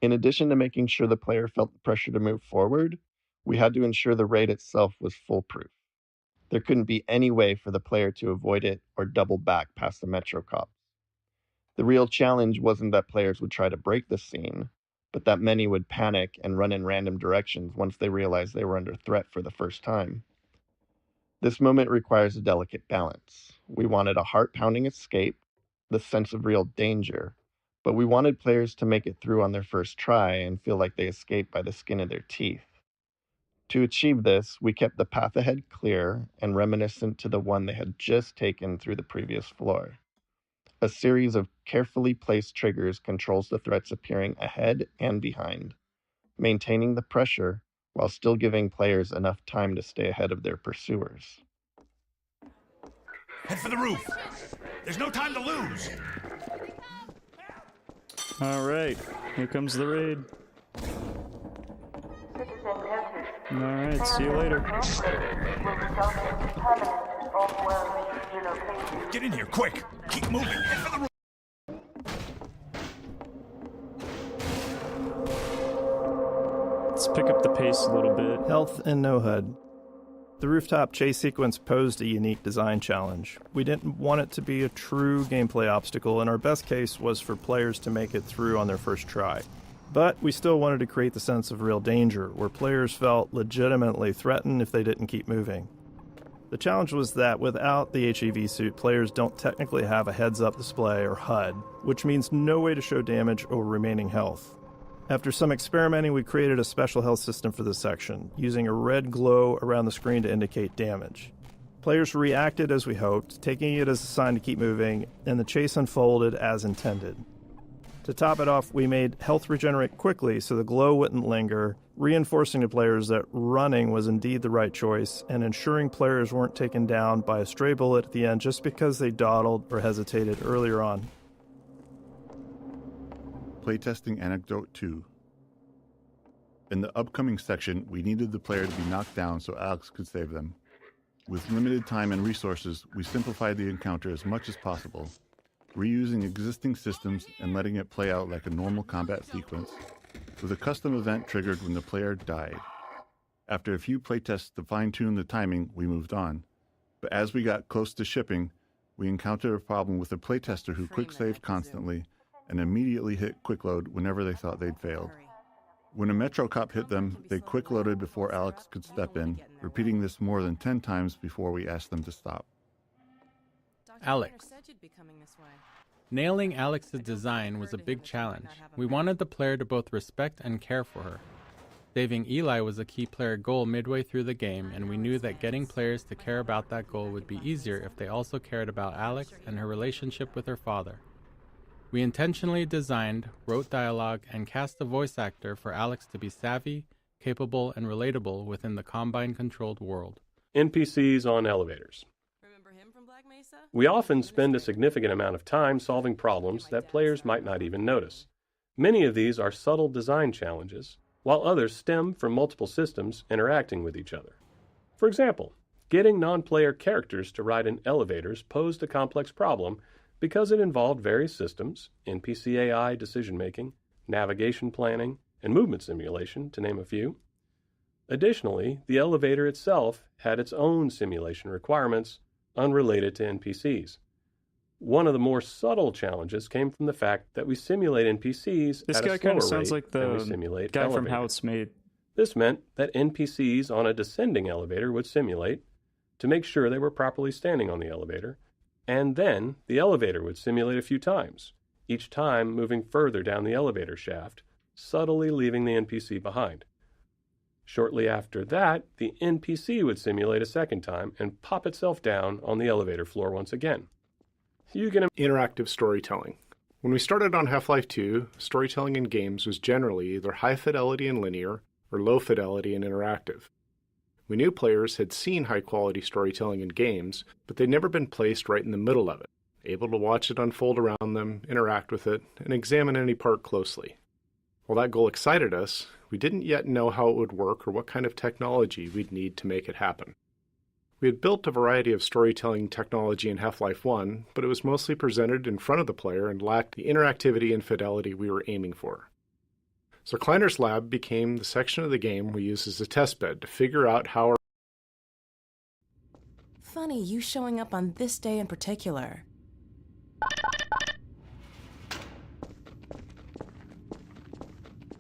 In addition to making sure the player felt the pressure to move forward, we had to ensure the raid itself was foolproof. There couldn't be any way for the player to avoid it or double back past the Metro cops. The real challenge wasn't that players would try to break the scene, but that many would panic and run in random directions once they realized they were under threat for the first time. This moment requires a delicate balance. We wanted a heart-pounding escape, the sense of real danger, but we wanted players to make it through on their first try and feel like they escaped by the skin of their teeth. To achieve this, we kept the path ahead clear and reminiscent to the one they had just taken through the previous floor. A series of carefully placed triggers controls the threats appearing ahead and behind, maintaining the pressure while still giving players enough time to stay ahead of their pursuers. Head for the roof! There's no time to lose! All right, here comes the raid. All right, see you later. Get in here, quick! Keep moving! Head for the roof! Let's pick up the pace a little bit. Health and no HUD. The rooftop chase sequence posed a unique design challenge. We didn't want it to be a true gameplay obstacle, and our best case was for players to make it through on their first try. But we still wanted to create the sense of real danger, where players felt legitimately threatened if they didn't keep moving. The challenge was that without the HEV suit, players don't technically have a heads-up display or HUD, which means no way to show damage or remaining health. After some experimenting, we created a special health system for this section, using a red glow around the screen to indicate damage. Players reacted as we hoped, taking it as a sign to keep moving, and the chase unfolded as intended. To top it off, we made health regenerate quickly so the glow wouldn't linger, reinforcing to players that running was indeed the right choice, and ensuring players weren't taken down by a stray bullet at the end just because they dawdled or hesitated earlier on. Playtesting Anecdote 2. In the upcoming section, we needed the player to be knocked down so Alex could save them. With limited time and resources, we simplified the encounter as much as possible, reusing existing systems and letting it play out like a normal combat sequence, with a custom event triggered when the player died. After a few playtests to fine-tune the timing, we moved on. But as we got close to shipping, we encountered a problem with a playtester who quick-saved constantly and immediately hit quick-load whenever they thought they'd failed. When a Metro cop hit them, they quick-loaded before Alex could step in, repeating this more than 10 times before we asked them to stop. Alex. Nailing Alex's design was a big challenge. We wanted the player to both respect and care for her. Saving Eli was a key player goal midway through the game, and we knew that getting players to care about that goal would be easier if they also cared about Alex and her relationship with her father. We intentionally designed, wrote dialogue, and cast a voice actor for Alex to be savvy, capable, and relatable within the Combine-controlled world. NPCs on elevators. We often spend a significant amount of time solving problems that players might not even notice. Many of these are subtle design challenges, while others stem from multiple systems interacting with each other. For example, getting non-player characters to ride in elevators posed a complex problem because it involved various systems, NPC AI decision-making, navigation planning, and movement simulation, to name a few. Additionally, the elevator itself had its own simulation requirements unrelated to NPCs. One of the more subtle challenges came from the fact that we simulate NPCs This at guy a kind slower of sounds rate like than we the simulate guy from elevators. How It's Made. This meant that NPCs on a descending elevator would simulate to make sure they were properly standing on the elevator, and then the elevator would simulate a few times, each time moving further down the elevator shaft, subtly leaving the NPC behind. Shortly after that, the NPC would simulate a second time and pop itself down on the elevator floor once again. You can interactive storytelling. When we started on Half-Life 2, storytelling in games was generally either high fidelity and linear or low fidelity and interactive. We knew players had seen high-quality storytelling in games, but they'd never been placed right in the middle of it, able to watch it unfold around them, interact with it, and examine any part closely. While that goal excited us, we didn't yet know how it would work or what kind of technology we'd need to make it happen. We had built a variety of storytelling technology in Half-Life 1, but it was mostly presented in front of the player and lacked the interactivity and fidelity we were aiming for. So Kleiner's lab became the section of the game we used as a testbed to figure out how our... Funny you showing up on this day in particular.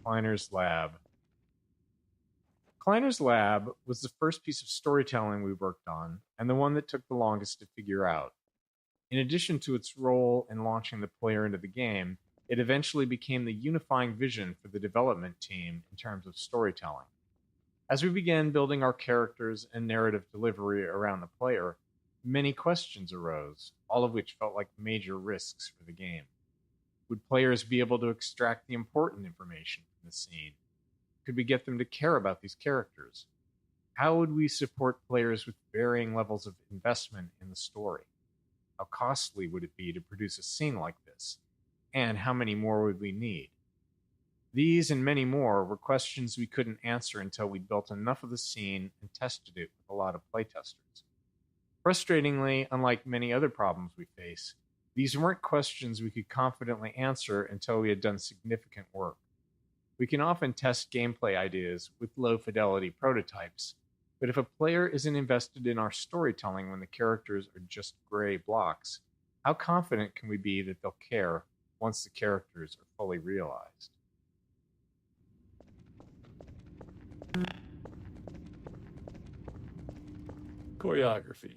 Kleiner's lab. Kleiner's lab was the first piece of storytelling we worked on, and the one that took the longest to figure out. In addition to its role in launching the player into the game, it eventually became the unifying vision for the development team in terms of storytelling. As we began building our characters and narrative delivery around the player, many questions arose, all of which felt like major risks for the game. Would players be able to extract the important information from the scene? Could we get them to care about these characters? How would we support players with varying levels of investment in the story? How costly would it be to produce a scene like this? And how many more would we need? These and many more were questions we couldn't answer until we built enough of the scene and tested it with a lot of playtesters. Frustratingly, unlike many other problems we face, these weren't questions we could confidently answer until we had done significant work. We can often test gameplay ideas with low-fidelity prototypes, but if a player isn't invested in our storytelling when the characters are just gray blocks, how confident can we be that they'll care once the characters are fully realized? Choreography.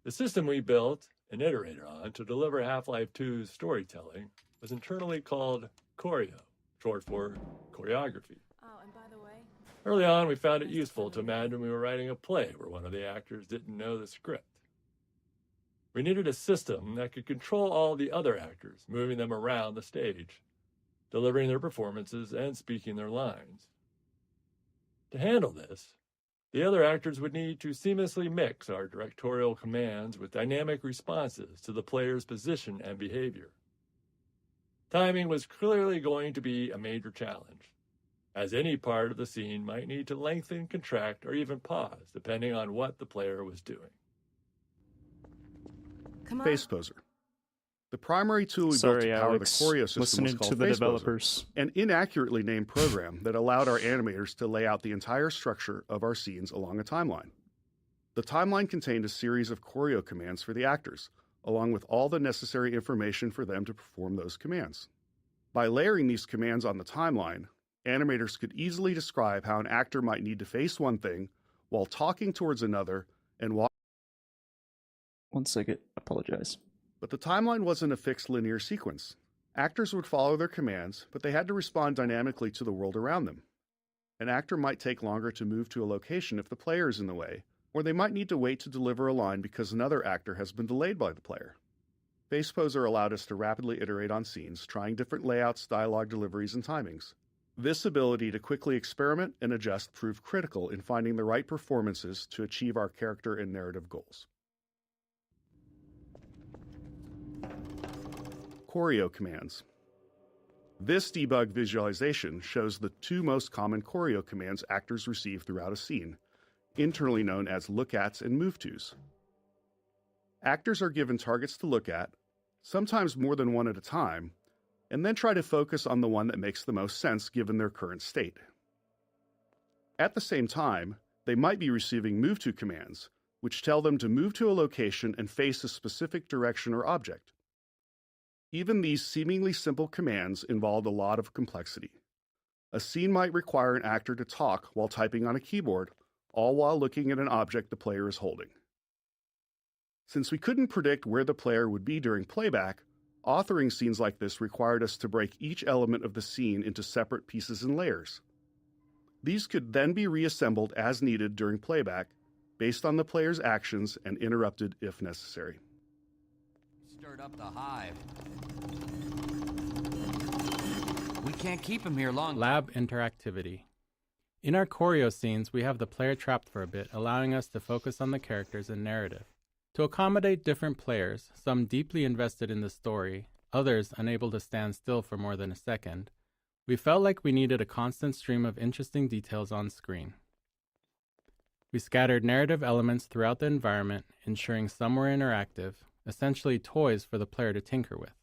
The system we built and iterated on to deliver Half-Life 2's storytelling was internally called Choreo, short for choreography. Oh, and by the way... Early on, we found it useful to imagine we were writing a play where one of the actors didn't know the script. We needed a system that could control all the other actors, moving them around the stage, delivering their performances, and speaking their lines. To handle this, the other actors would need to seamlessly mix our directorial commands with dynamic responses to the player's position and behavior. Timing was clearly going to be a major challenge, as any part of the scene might need to lengthen, contract, or even pause, depending on what the player was doing. Face Poser. The primary tool we built to power Alex. the choreo system was Listening called to the Face developers. Poser, an inaccurately named program that allowed our animators to lay out the entire structure of our scenes along a timeline. The timeline contained a series of choreo commands for the actors, along with all the necessary information for them to perform those commands. By layering these commands on the timeline, animators could easily describe how an actor might need to face one thing while talking towards another and walk. One second, apologize. But the timeline wasn't a fixed linear sequence. Actors would follow their commands, but they had to respond dynamically to the world around them. An actor might take longer to move to a location if the player is in the way, or they might need to wait to deliver a line because another actor has been delayed by the player. Face Poser allowed us to rapidly iterate on scenes, trying different layouts, dialogue deliveries, and timings. This ability to quickly experiment and adjust proved critical in finding the right performances to achieve our character and narrative goals. Choreo commands. This debug visualization shows the two most common choreo commands actors receive throughout a scene, internally known as look-ats and move-tos. Actors are given targets to look at, sometimes more than one at a time, and then try to focus on the one that makes the most sense given their current state. At the same time, they might be receiving move-to commands, which tell them to move to a location and face a specific direction or object. Even these seemingly simple commands involved a lot of complexity. A scene might require an actor to talk while typing on a keyboard, all while looking at an object the player is holding. Since we couldn't predict where the player would be during playback, authoring scenes like this required us to break each element of the scene into separate pieces and layers. These could then be reassembled as needed during playback, based on the player's actions and interrupted if necessary. Stirred up the hive. We can't keep him here long. Lab interactivity. In our choreo scenes, we have the player trapped for a bit, allowing us to focus on the characters and narrative. To accommodate different players, some deeply invested in the story, others unable to stand still for more than a second, we felt like we needed a constant stream of interesting details on screen. We scattered narrative elements throughout the environment, ensuring some were interactive, essentially toys for the player to tinker with.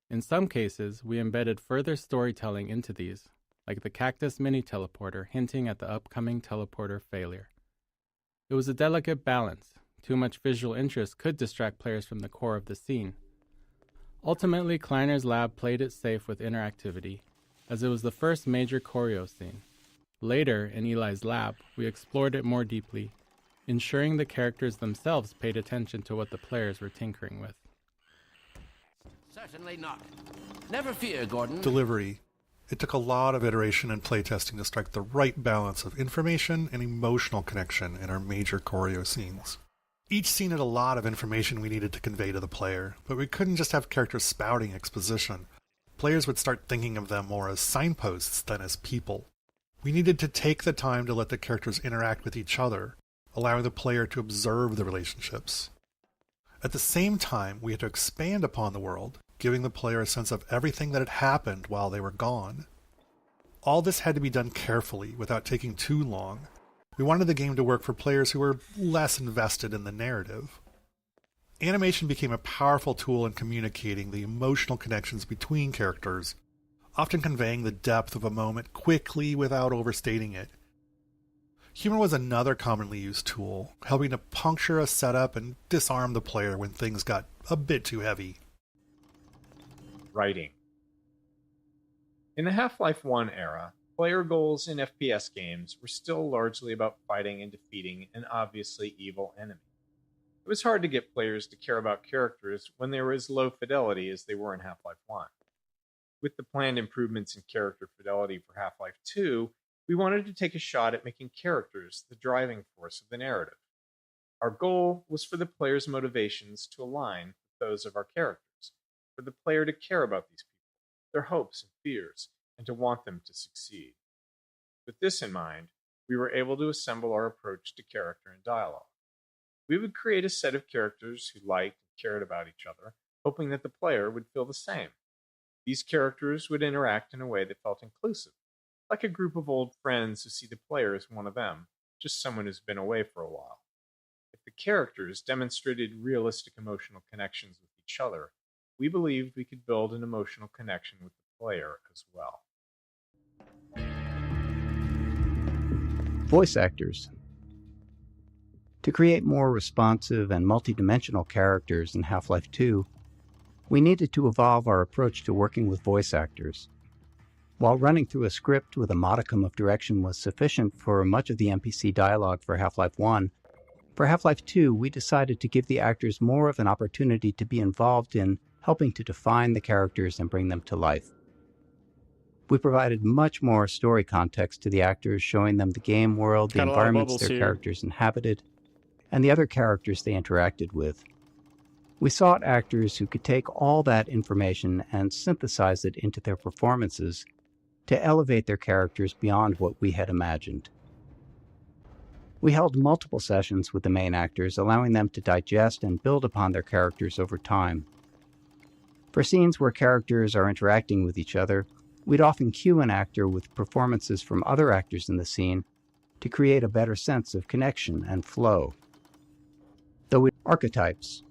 In some cases, we embedded further storytelling into these, like the cactus mini-teleporter hinting at the upcoming teleporter failure. It was a delicate balance. Too much visual interest could distract players from the core of the scene. Ultimately, Kleiner's lab played it safe with interactivity, as it was the first major choreo scene. Later, in Eli's lab, we explored it more deeply, ensuring the characters themselves paid attention to what the players were tinkering with. Certainly not. Never fear, Gordon. Delivery. It took a lot of iteration and playtesting to strike the right balance of information and emotional connection in our major choreo scenes. Each scene had a lot of information we needed to convey to the player, but we couldn't just have characters spouting exposition. Players would start thinking of them more as signposts than as people. We needed to take the time to let the characters interact with each other, allowing the player to observe the relationships. At the same time, we had to expand upon the world, giving the player a sense of everything that had happened while they were gone. All this had to be done carefully, without taking too long. We wanted the game to work for players who were less invested in the narrative. Animation became a powerful tool in communicating the emotional connections between characters, often conveying the depth of a moment quickly without overstating it. Humor was another commonly used tool, helping to puncture a setup and disarm the player when things got a bit too heavy. Writing. In the Half-Life 1 era, player goals in FPS games were still largely about fighting and defeating an obviously evil enemy. It was hard to get players to care about characters when they were as low fidelity as they were in Half-Life 1. With the planned improvements in character fidelity for Half-Life 2, we wanted to take a shot at making characters the driving force of the narrative. Our goal was for the player's motivations to align with those of our characters, for the player to care about these people, their hopes and fears, and to want them to succeed. With this in mind, we were able to assemble our approach to character and dialogue. We would create a set of characters who liked and cared about each other, hoping that the player would feel the same. These characters would interact in a way that felt inclusive, like a group of old friends who see the player as one of them, just someone who's been away for a while. If the characters demonstrated realistic emotional connections with each other, we believed we could build an emotional connection with the player as well. Voice actors. To create more responsive and multidimensional characters in Half-Life 2, we needed to evolve our approach to working with voice actors. While running through a script with a modicum of direction was sufficient for much of the NPC dialogue for Half-Life 1, for Half-Life 2 we decided to give the actors more of an opportunity to be involved in helping to define the characters and bring them to life. We provided much more story context to the actors, showing them the game world, the environments their characters inhabited, and the other characters they interacted with. We sought actors who could take all that information and synthesize it into their performances to elevate their characters beyond what we had imagined. We held multiple sessions with the main actors, allowing them to digest and build upon their characters over time. For scenes where characters are interacting with each other, we'd often cue an actor with performances from other actors in the scene to create a better sense of connection and flow. Archetypes.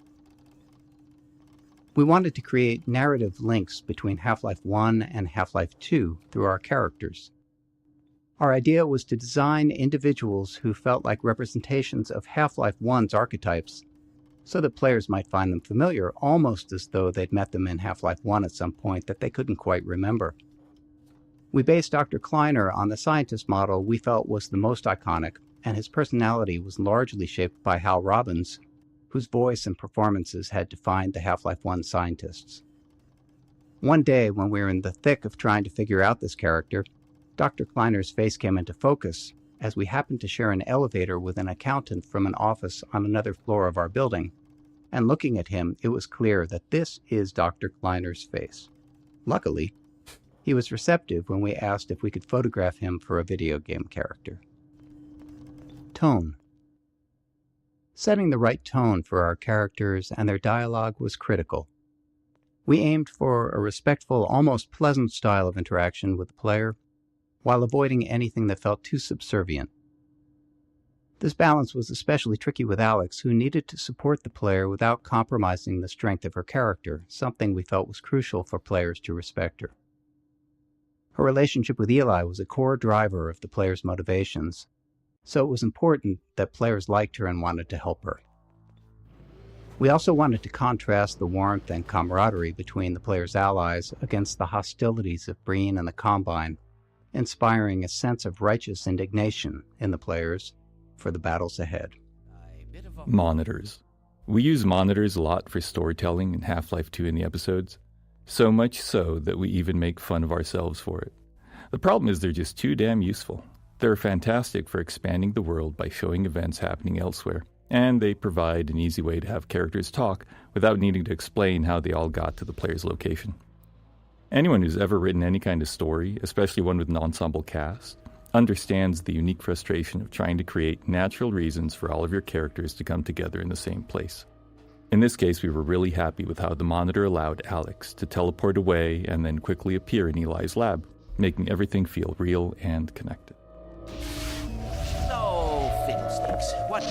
We wanted to create narrative links between Half-Life 1 and Half-Life 2 through our characters. Our idea was to design individuals who felt like representations of Half-Life 1's archetypes, so that players might find them familiar, almost as though they'd met them in Half-Life 1 at some point that they couldn't quite remember. We based Dr. Kleiner on the scientist model we felt was the most iconic, and his personality was largely shaped by Hal Robbins, whose voice and performances had defined the Half-Life 1 scientists. One day, when we were in the thick of trying to figure out this character, Dr. Kleiner's face came into focus as we happened to share an elevator with an accountant from an office on another floor of our building, and looking at him, it was clear that this is Dr. Kleiner's face. Luckily, he was receptive when we asked if we could photograph him for a video game character. Tone. Setting the right tone for our characters and their dialogue was critical. We aimed for a respectful, almost pleasant style of interaction with the player, while avoiding anything that felt too subservient. This balance was especially tricky with Alex, who needed to support the player without compromising the strength of her character, something we felt was crucial for players to respect her. Her relationship with Eli was a core driver of the player's motivations, so it was important that players liked her and wanted to help her. We also wanted to contrast the warmth and camaraderie between the player's allies against the hostilities of Breen and the Combine, inspiring a sense of righteous indignation in the players for the battles ahead. Monitors. We use monitors a lot for storytelling in Half-Life 2 in the episodes, so much so that we even make fun of ourselves for it. The problem is they're just too damn useful. They're fantastic for expanding the world by showing events happening elsewhere, and they provide an easy way to have characters talk without needing to explain how they all got to the player's location. Anyone who's ever written any kind of story, especially one with an ensemble cast, understands the unique frustration of trying to create natural reasons for all of your characters to come together in the same place. In this case, we were really happy with how the monitor allowed Alex to teleport away and then quickly appear in Eli's lab, making everything feel real and connected. So, fiddlesticks, what?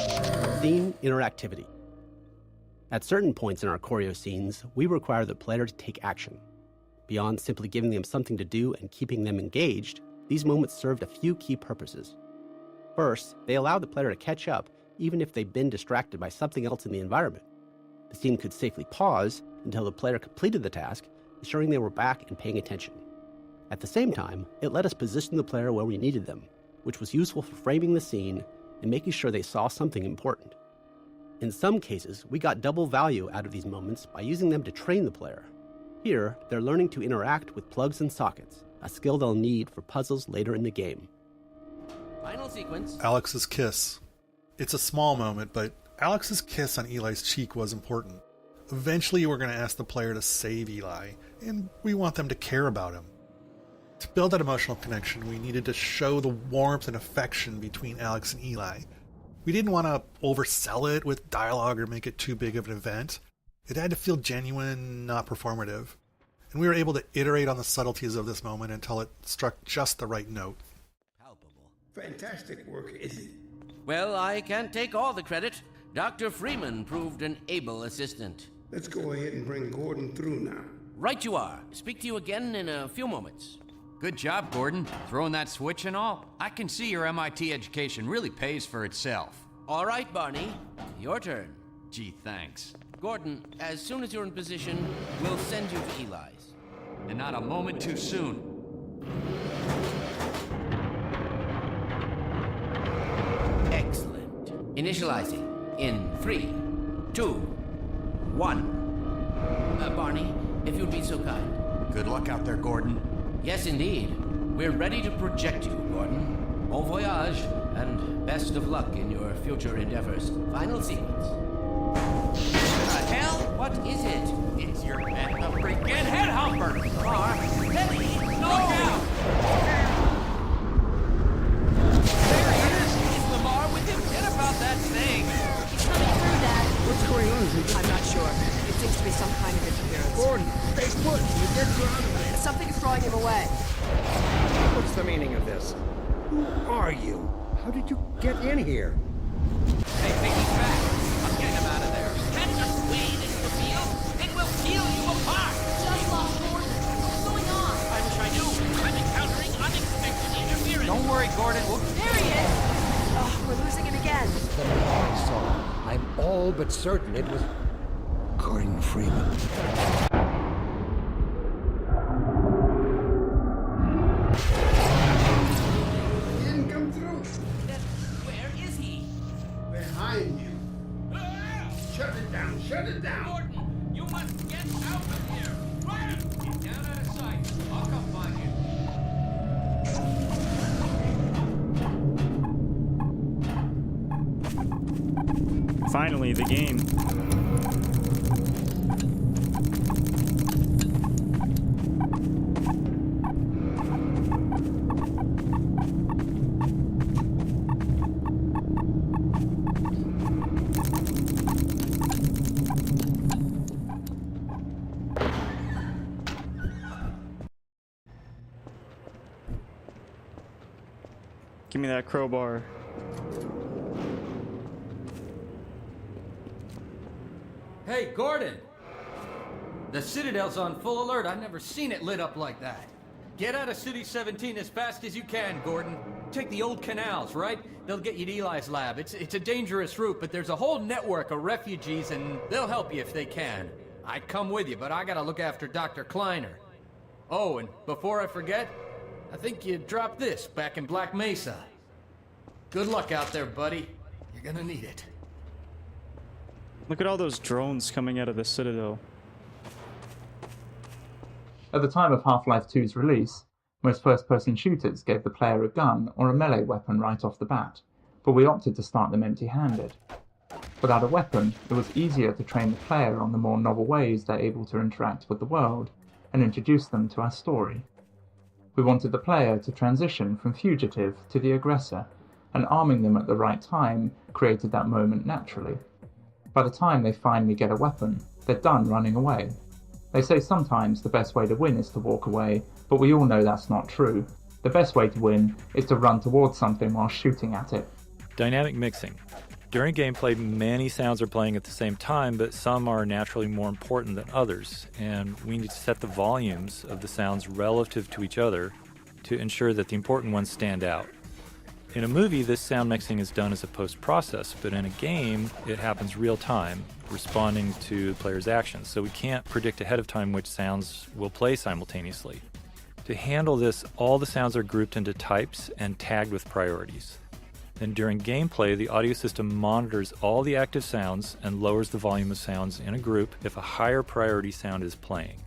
Theme interactivity. At certain points in our choreo scenes, we require the player to take action. Beyond simply giving them something to do and keeping them engaged, these moments served a few key purposes. First, they allow the player to catch up even if they've been distracted by something else in the environment. The scene could safely pause until the player completed the task, ensuring they were back and paying attention. At the same time, it let us position the player where we needed them, which was useful for framing the scene and making sure they saw something important. In some cases, we got double value out of these moments by using them to train the player. Here, they're learning to interact with plugs and sockets, a skill they'll need for puzzles later in the game. Final sequence. Alex's kiss. It's a small moment, but Alex's kiss on Eli's cheek was important. Eventually, we're going to ask the player to save Eli, and we want them to care about him. To build that emotional connection, we needed to show the warmth and affection between Alex and Eli. We didn't want to oversell it with dialogue or make it too big of an event. It had to feel genuine, not performative. And we were able to iterate on the subtleties of this moment until it struck just the right note. Fantastic work, isn't it? Well, I can't take all the credit. Dr. Freeman proved an able assistant. Let's go ahead and bring Gordon through now. Right you are. Speak to you again in a few moments. Good job, Gordon. Throwing that switch and all. I can see your MIT education really pays for itself. All right, Barney. Your turn. Gee, thanks. Gordon, as soon as you're in position, we'll send you to Eli's. And not a moment too soon. Excellent. Initializing in 3, 2, 1. Barney, if you'd be so kind. Good luck out there, Gordon. Yes, indeed. We're ready to project you, Gordon. Bon voyage, and best of luck in your future endeavors. Final sequence. The hell? What is it? It's your pet, the freaking head humper! Car, Teddy, no! There he is! Is Lamar with him? Get about that thing! He's coming through, Dad. What's going on? I'm not sure. It seems to be some kind of interference. Gordon, stay put. You get grounded. Something is drawing him away. What's the meaning of this? Who are you? How did you get in here? Hey, he's back. I'm getting him out of there. Catch us way into the field, and we'll peel you apart! Just lost Gordon. What's going on? I wish I knew. I'm encountering unexpected interference. Don't worry, Gordon. There he is! Oh, we're losing him again. The man I saw. I'm all but certain it was Gordon Freeman. He didn't come through. Then where is he? Behind you. Shut it down. Shut it down. Gordon, you must get out of here. Run! Get down out of sight. I'll come find you. Finally, the game. Give me that crowbar. Hey, Gordon! The Citadel's on full alert. I've never seen it lit up like that. Get out of City 17 as fast as you can, Gordon. Take the old canals, right? They'll get you to Eli's lab. It's a dangerous route, but there's a whole network of refugees, and they'll help you if they can. I'd come with you, but I gotta look after Dr. Kleiner. Oh, and before I forget, I think you dropped this back in Black Mesa. Good luck out there, buddy. You're gonna need it. Look at all those drones coming out of the Citadel. At the time of Half-Life 2's release, most first-person shooters gave the player a gun or a melee weapon right off the bat, but we opted to start them empty-handed. Without a weapon, it was easier to train the player on the more novel ways they're able to interact with the world, and introduce them to our story. We wanted the player to transition from fugitive to the aggressor, and arming them at the right time created that moment naturally. By the time they finally get a weapon, they're done running away. They say sometimes the best way to win is to walk away, but we all know that's not true. The best way to win is to run towards something while shooting at it. Dynamic mixing. During gameplay, many sounds are playing at the same time, but some are naturally more important than others, and we need to set the volumes of the sounds relative to each other to ensure that the important ones stand out. In a movie, this sound mixing is done as a post-process, but in a game, it happens real-time, responding to the player's actions, so we can't predict ahead of time which sounds will play simultaneously. To handle this, all the sounds are grouped into types and tagged with priorities. Then during gameplay, the audio system monitors all the active sounds and lowers the volume of sounds in a group if a higher priority sound is playing.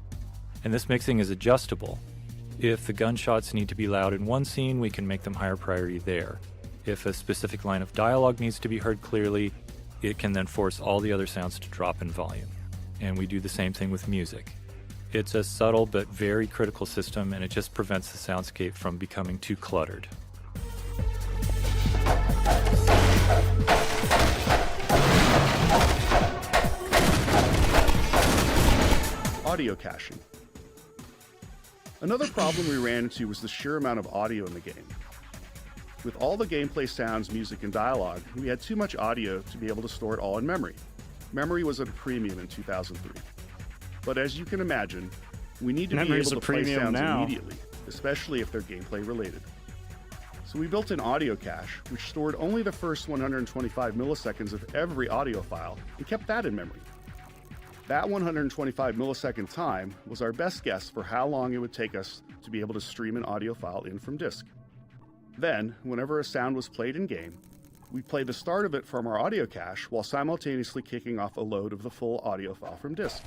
And this mixing is adjustable. If the gunshots need to be loud in one scene, we can make them higher priority there. If a specific line of dialogue needs to be heard clearly, it can then force all the other sounds to drop in volume. And we do the same thing with music. It's a subtle but very critical system, and it just prevents the soundscape from becoming too cluttered. Audio caching. Another problem we ran into was the sheer amount of audio in the game. With all the gameplay sounds, music, and dialogue, we had too much audio to be able to store it all in memory. Memory was at a premium in 2003. But as you can imagine, we need to be able to play sounds immediately, especially if they're gameplay related. So we built an audio cache, which stored only the first 125 milliseconds of every audio file and kept that in memory. That 125 millisecond time was our best guess for how long it would take us to be able to stream an audio file in from disk. Then, whenever a sound was played in-game, we'd play the start of it from our audio cache while simultaneously kicking off a load of the full audio file from disk.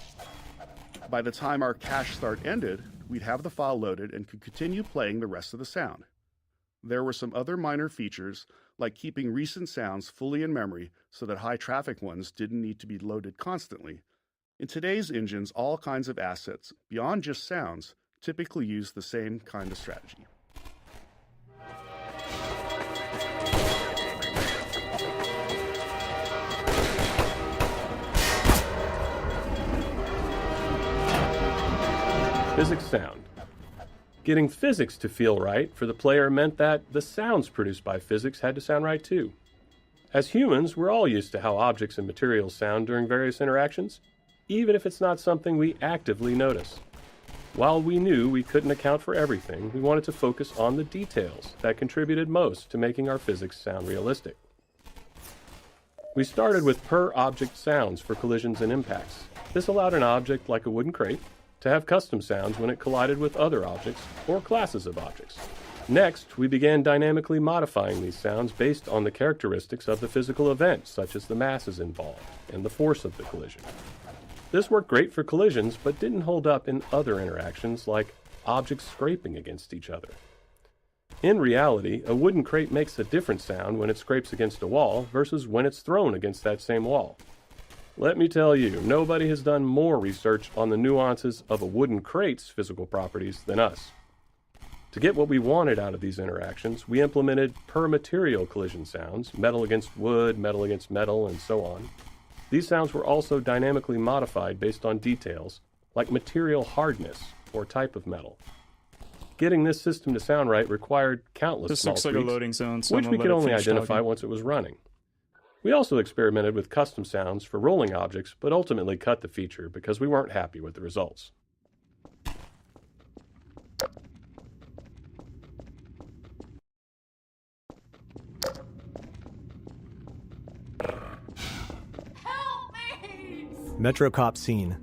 By the time our cache start ended, we'd have the file loaded and could continue playing the rest of the sound. There were some other minor features, like keeping recent sounds fully in memory so that high traffic ones didn't need to be loaded constantly. In today's engines, all kinds of assets, beyond just sounds, typically use the same kind of strategy. Physics sound. Getting physics to feel right for the player meant that the sounds produced by physics had to sound right too. As humans, we're all used to how objects and materials sound during various interactions, even if it's not something we actively notice. While we knew we couldn't account for everything, we wanted to focus on the details that contributed most to making our physics sound realistic. We started with per-object sounds for collisions and impacts. This allowed an object like a wooden crate to have custom sounds when it collided with other objects or classes of objects. Next, we began dynamically modifying these sounds based on the characteristics of the physical event, such as the masses involved and the force of the collision. This worked great for collisions, but didn't hold up in other interactions like objects scraping against each other. In reality, a wooden crate makes a different sound when it scrapes against a wall versus when it's thrown against that same wall. Let me tell you, nobody has done more research on the nuances of a wooden crate's physical properties than us. To get what we wanted out of these interactions, we implemented per-material collision sounds, metal against wood, metal against metal, and so on. These sounds were also dynamically modified based on details, like material hardness or type of metal. Getting this system to sound right required countless small tweaks, like a loading zone, so which we could only identify once it was running. We also experimented with custom sounds for rolling objects, but ultimately cut the feature because we weren't happy with the results. Metro Cop scene.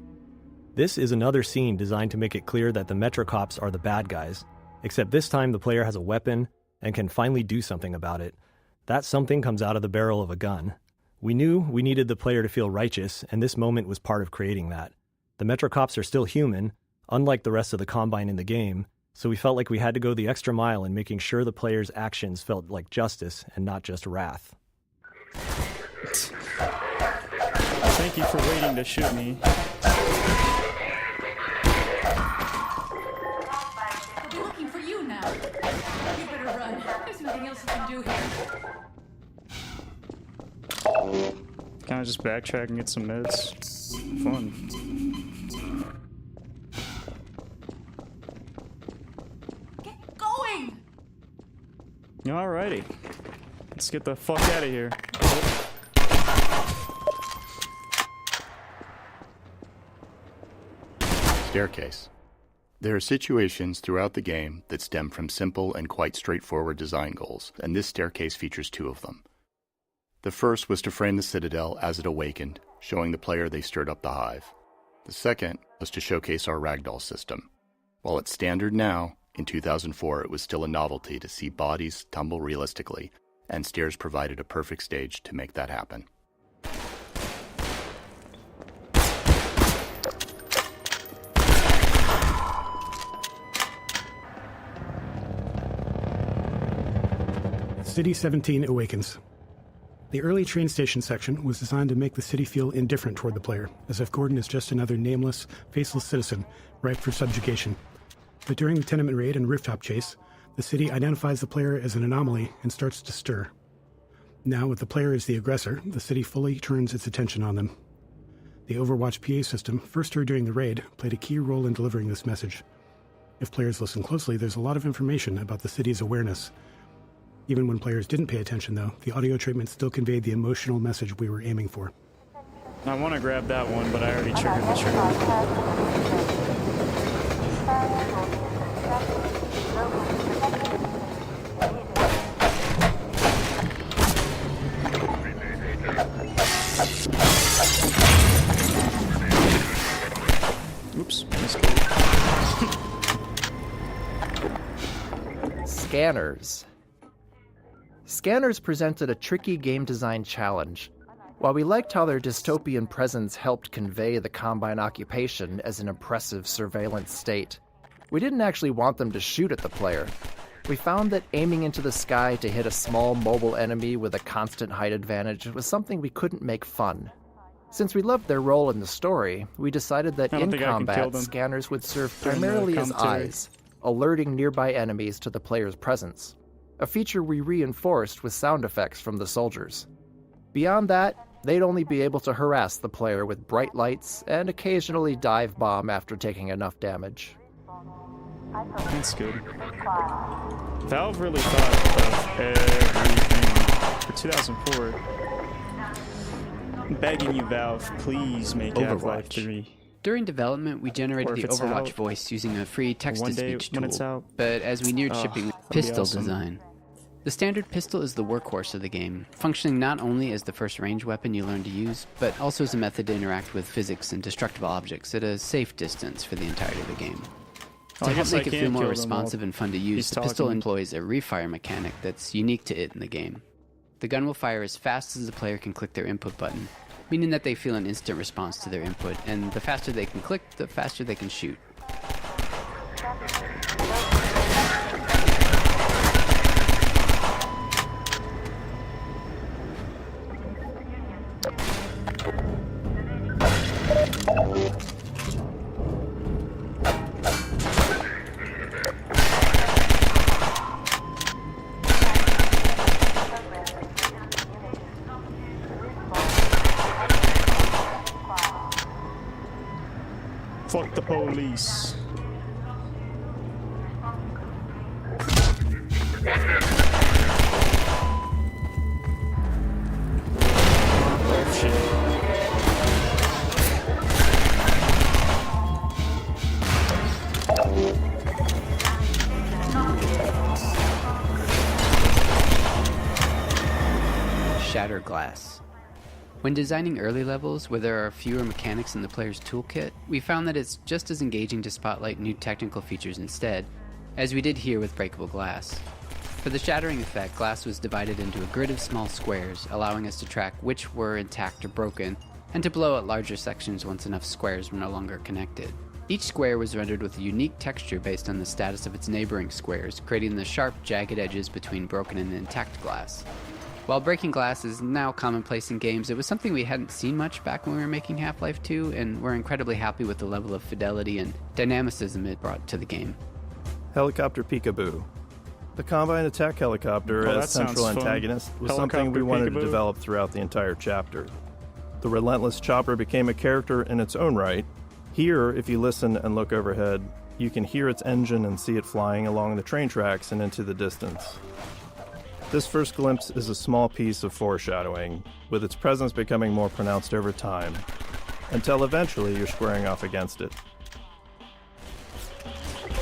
This is another scene designed to make it clear that the Metro Cops are the bad guys, except this time the player has a weapon and can finally do something about it. That something comes out of the barrel of a gun. We knew we needed the player to feel righteous, and this moment was part of creating that. The Metro Cops are still human, unlike the rest of the Combine in the game, so we felt like we had to go the extra mile in making sure the player's actions felt like justice and not just wrath. Thank you for waiting to shoot me. We'll be looking for you now. You better run. There's nothing else you can do here. Can I just backtrack and get some meds? Fun. Get going! Alrighty. Let's get the fuck out of here. Staircase. There are situations throughout the game that stem from simple and quite straightforward design goals, and this staircase features two of them. The first was to frame the Citadel as it awakened, showing the player they stirred up the hive. The second was to showcase our ragdoll system. While it's standard now, in 2004 it was still a novelty to see bodies tumble realistically, and stairs provided a perfect stage to make that happen. City 17 awakens. The early train station section was designed to make the city feel indifferent toward the player, as if Gordon is just another nameless, faceless citizen, ripe for subjugation. But during the tenement raid and rooftop chase, the city identifies the player as an anomaly and starts to stir. Now, with the player as the aggressor, the city fully turns its attention on them. The Overwatch PA system, first heard during the raid, played a key role in delivering this message. If players listen closely, there's a lot of information about the city's awareness. Even when players didn't pay attention, though, the audio treatment still conveyed the emotional message we were aiming for. I want to grab that one, but I already triggered the trigger. Oops, missed. Scanners. Scanners presented a tricky game design challenge. While we liked how their dystopian presence helped convey the Combine occupation as an oppressive surveillance state, we didn't actually want them to shoot at the player. We found that aiming into the sky to hit a small mobile enemy with a constant height advantage was something we couldn't make fun. Since we loved their role in the story, we decided that in combat, scanners would serve primarily as eyes, alerting nearby enemies to the player's presence, a feature we reinforced with sound effects from the soldiers. Beyond that, they'd only be able to harass the player with bright lights and occasionally dive bomb after taking enough damage. That's good. Valve really thought of everything for 2004. I'm begging you, Valve, please make Half-Life 3. During development, we generated the Overwatch voice using a free text-to-speech tool, but as we neared shipping, pistol design. The standard pistol is the workhorse of the game, functioning not only as the first range weapon you learn to use, but also as a method to interact with physics and destructible objects at a safe distance for the entirety of the game. To help make it feel more responsive and fun to use, the pistol employs a refire mechanic that's unique to it in the game. The gun will fire as fast as the player can click their input button, meaning that they feel an instant response to their input, and the faster they can click, the faster they can shoot. Fuck the police. Shatter glass. When designing early levels where there are fewer mechanics in the player's toolkit, we found that it's just as engaging to spotlight new technical features instead, as we did here with breakable glass. For the shattering effect, glass was divided into a grid of small squares, allowing us to track which were intact or broken, and to blow at larger sections once enough squares were no longer connected. Each square was rendered with a unique texture based on the status of its neighboring squares, creating the sharp, jagged edges between broken and intact glass. While breaking glass is now commonplace in games, it was something we hadn't seen much back when we were making Half-Life 2, and we're incredibly happy with the level of fidelity and dynamicism it brought to the game. Helicopter Peekaboo. The Combine attack helicopter as central antagonist was something we wanted to develop throughout the entire chapter. The relentless chopper became a character in its own right. Here, if you listen and look overhead, you can hear its engine and see it flying along the train tracks and into the distance. This first glimpse is a small piece of foreshadowing, with its presence becoming more pronounced over time, until eventually you're squaring off against it.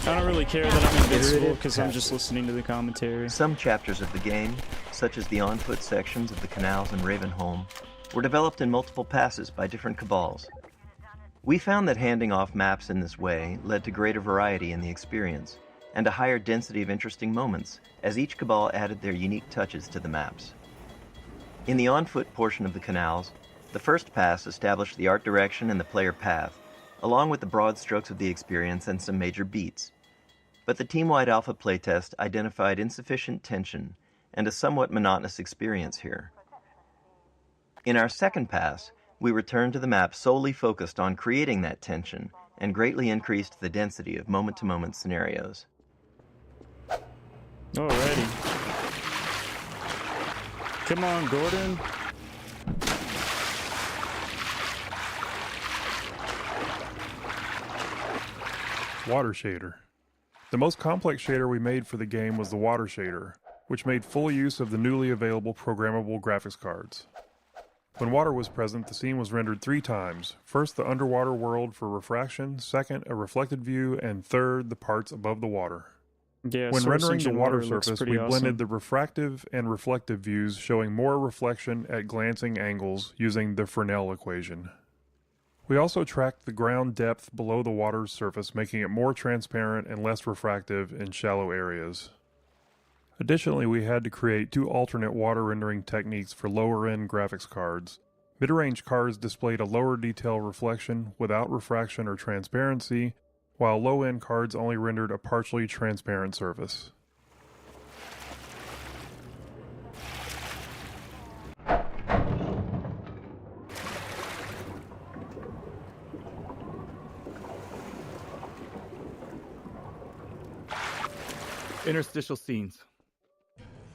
I don't really care that I'm invisible because I'm just listening to the commentary. Some chapters of the game, such as the on-foot sections of the canals and Ravenholm, were developed in multiple passes by different cabals. We found that handing off maps in this way led to greater variety in the experience, and a higher density of interesting moments, as each cabal added their unique touches to the maps. In the on-foot portion of the canals, the first pass established the art direction and the player path, along with the broad strokes of the experience and some major beats. But the team-wide alpha playtest identified insufficient tension and a somewhat monotonous experience here. In our second pass, we returned to the map solely focused on creating that tension and greatly increased the density of moment-to-moment scenarios. Alrighty. Come on, Gordon. Water shader. The most complex shader we made for the game was the water shader, which made full use of the newly available programmable graphics cards. When water was present, the scene was rendered 3 times. First, the underwater world for refraction, second, a reflected view, and third, the parts above the water. Yeah, when rendering the water looks surface, pretty we awesome. blended the refractive and reflective views, showing more reflection at glancing angles using the Fresnel equation. We also tracked the ground depth below the water's surface, making it more transparent and less refractive in shallow areas. Additionally, we had to create 2 alternate water rendering techniques for lower-end graphics cards. Mid-range cards displayed a lower detail reflection without refraction or transparency, while low-end cards only rendered a partially transparent surface. Interstitial scenes.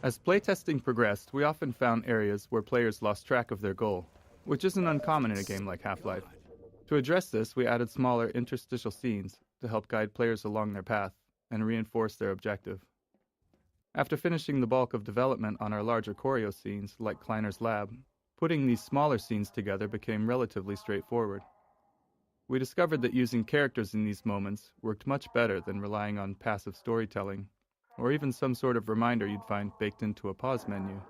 As playtesting progressed, we often found areas where players lost track of their goal, which isn't uncommon in a game like Half-Life. To address this, we added smaller interstitial scenes to help guide players along their path and reinforce their objective. After finishing the bulk of development on our larger choreo scenes, like Kleiner's Lab, putting these smaller scenes together became relatively straightforward. We discovered that using characters in these moments worked much better than relying on passive storytelling, or even some sort of reminder you'd find baked into a pause menu.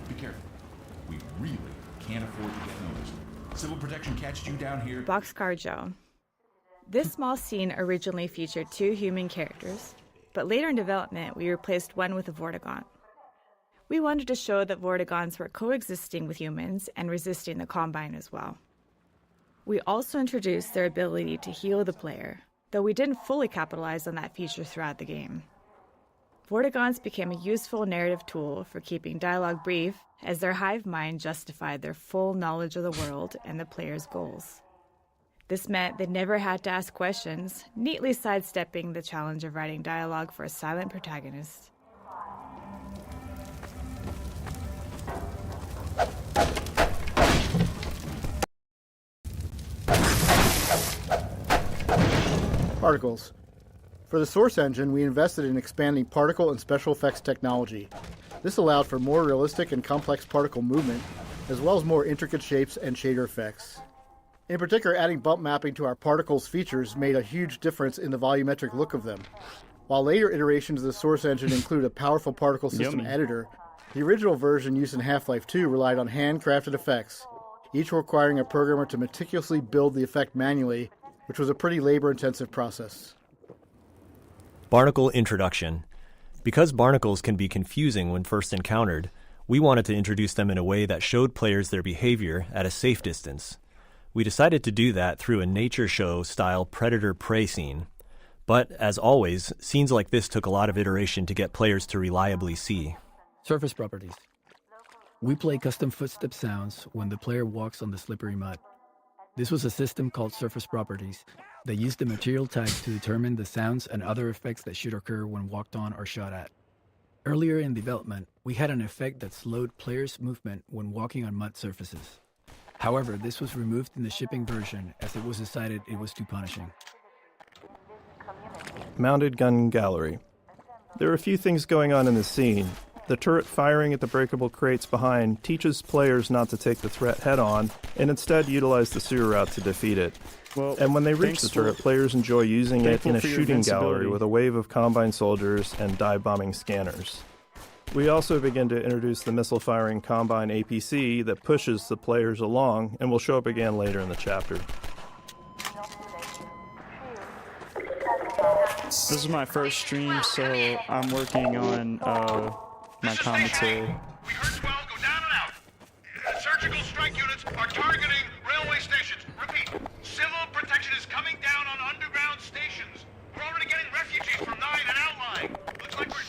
Be careful. We really can't afford to get noticed. Civil protection catched you down here. Boxcar Joe. This small scene originally featured 2 human characters, but later in development we replaced one with a Vortigaunt. We wanted to show that Vortigaunts were coexisting with humans and resisting the Combine as well. We also introduced their ability to heal the player, though we didn't fully capitalize on that feature throughout the game. Vortigaunts became a useful narrative tool for keeping dialogue brief, as their hive mind justified their full knowledge of the world and the player's goals. This meant they never had to ask questions, neatly sidestepping the challenge of writing dialogue for a silent protagonist. Particles. For the Source engine, we invested in expanding particle and special effects technology. This allowed for more realistic and complex particle movement, as well as more intricate shapes and shader effects. In particular, adding bump mapping to our particles features made a huge difference in the volumetric look of them. While later iterations of the Source engine include a powerful particle system editor, the original version used in Half-Life 2 relied on handcrafted effects, each requiring a programmer to meticulously build the effect manually, which was a pretty labor-intensive process. Barnacle Introduction. Because barnacles can be confusing when first encountered, we wanted to introduce them in a way that showed players their behavior at a safe distance. We decided to do that through a nature show-style predator-prey scene. But, as always, scenes like this took a lot of iteration to get players to reliably see. Surface properties. We play custom footstep sounds when the player walks on the slippery mud. This was a system called Surface Properties that used the material tags to determine the sounds and other effects that should occur when walked on or shot at. Earlier in development, we had an effect that slowed players' movement when walking on mud surfaces. However, this was removed in the shipping version as it was decided it was too punishing. Mounted gun gallery. There are a few things going on in this scene. The turret firing at the breakable crates behind teaches players not to take the threat head-on and instead utilize the sewer route to defeat it. And when they reach the turret, players enjoy using it in a shooting gallery with a wave of Combine soldiers and dive-bombing scanners. We also begin to introduce the missile-firing Combine APC that pushes the players along and will show up again later in the chapter. This is my first stream, so I'm working on my commentary. We heard 12 go down and out. Surgical strike units are targeting railway stations. Repeat, civil protection is coming down on underground stations. We're already getting refugees from 9 and outlying. Looks like we're...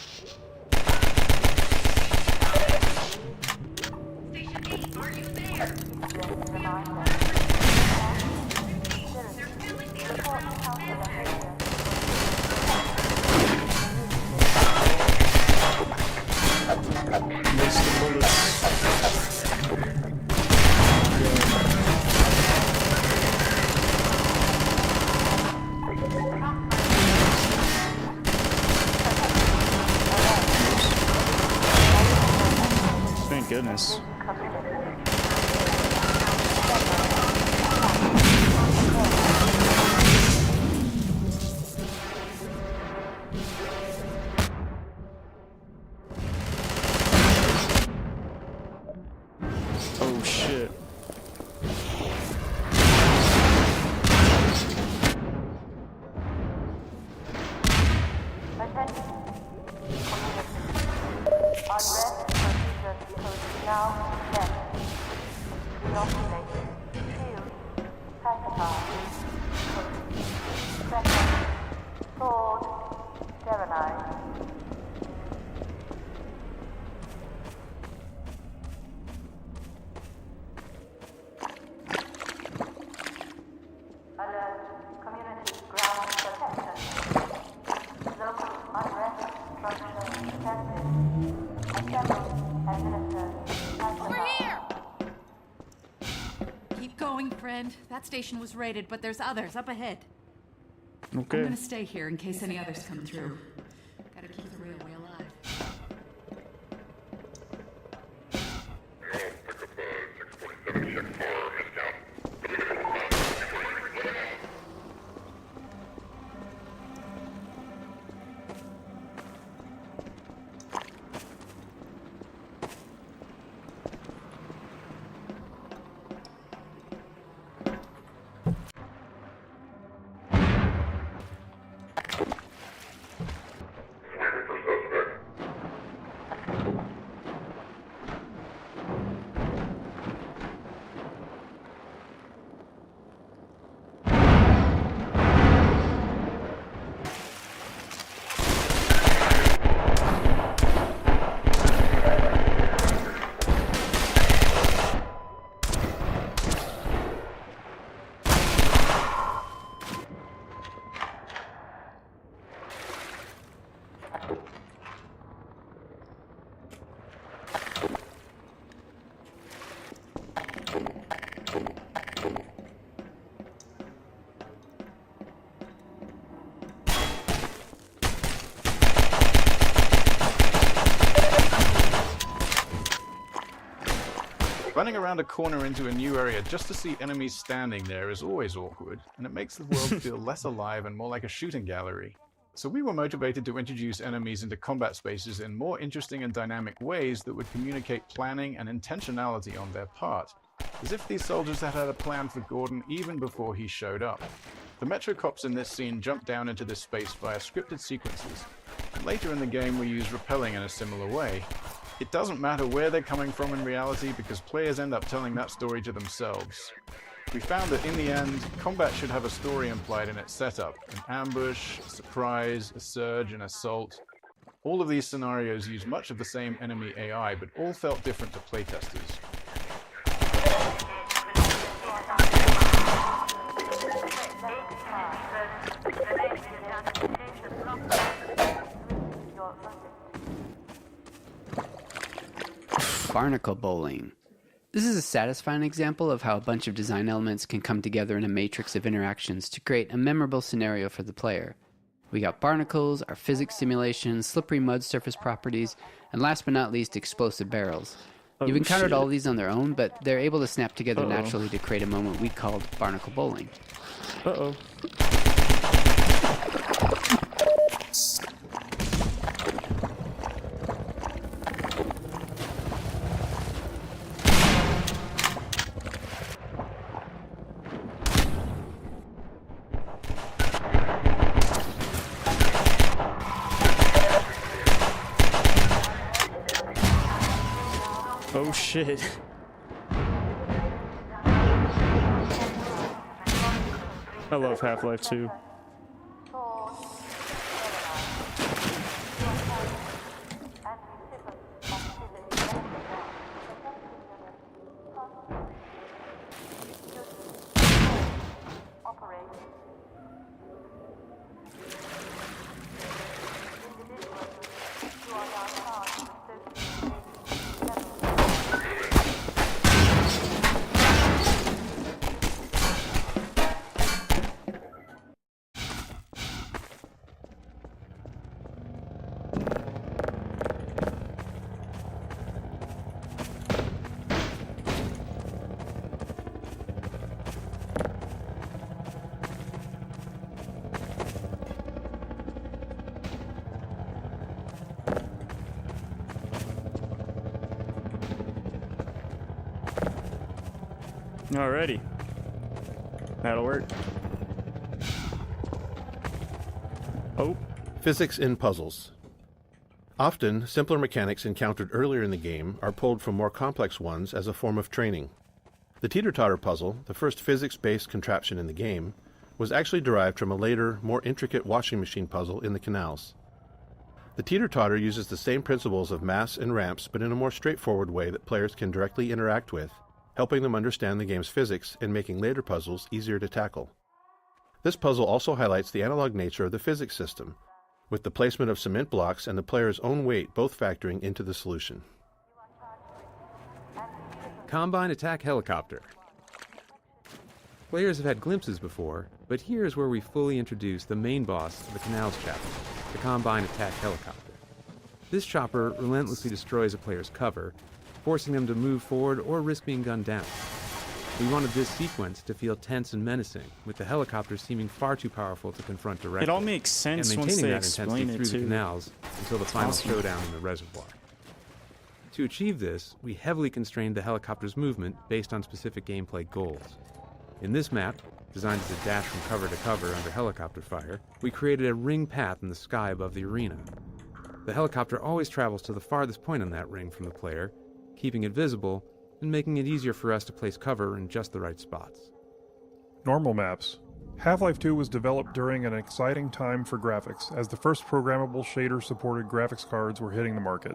Keep going, friend. That station was raided, but there's others up ahead. Okay. I'm gonna stay here in case any others come through. Gotta keep the railway alive. Running around a corner into a new area just to see enemies standing there is always awkward, and it makes the world feel less alive and more like a shooting gallery. So we were motivated to introduce enemies into combat spaces in more interesting and dynamic ways that would communicate planning and intentionality on their part, as if these soldiers had had a plan for Gordon even before he showed up. The Metro cops in this scene jump down into this space via scripted sequences, and later in the game we use rappelling in a similar way. It doesn't matter where they're coming from in reality because players end up telling that story to themselves. We found that in the end, combat should have a story implied in its setup. An ambush, a surprise, a surge, an assault. All of these scenarios use much of the same enemy AI, but all felt different to playtesters. Barnacle bowling. This is a satisfying example of how a bunch of design elements can come together in a matrix of interactions to create a memorable scenario for the player. We got barnacles, our physics simulations, slippery mud surface properties, and last but not least, explosive barrels. You've encountered all these on their own, but they're able to snap together naturally to create a moment we called barnacle bowling. Oh shit. I love Half-Life 2. Alrighty. That'll work. Oh. Physics in puzzles. Often, simpler mechanics encountered earlier in the game are pulled from more complex ones as a form of training. The teeter-totter puzzle, the first physics-based contraption in the game, was actually derived from a later, more intricate washing machine puzzle in the canals. The teeter-totter uses the same principles of mass and ramps, but in a more straightforward way that players can directly interact with, helping them understand the game's physics and making later puzzles easier to tackle. This puzzle also highlights the analog nature of the physics system, with the placement of cement blocks and the player's own weight both factoring into the solution. Combine attack helicopter. Players have had glimpses before, but here is where we fully introduce the main boss of the Canals chapter, the Combine Attack Helicopter. This chopper relentlessly destroys a player's cover, forcing them to move forward or risk being gunned down. We wanted this sequence to feel tense and menacing, with the helicopter seeming far too powerful to confront directly. It all makes sense and once maintaining they that intensity explain it through the too. canals until the final awesome. showdown in the reservoir. To achieve this, we heavily constrained the helicopter's movement based on specific gameplay goals. In this map, designed as a dash from cover to cover under helicopter fire, we created a ring path in the sky above the arena. The helicopter always travels to the farthest point on that ring from the player, keeping it visible and making it easier for us to place cover in just the right spots. Normal maps. Half-Life 2 was developed during an exciting time for graphics, as the first programmable shader-supported graphics cards were hitting the market.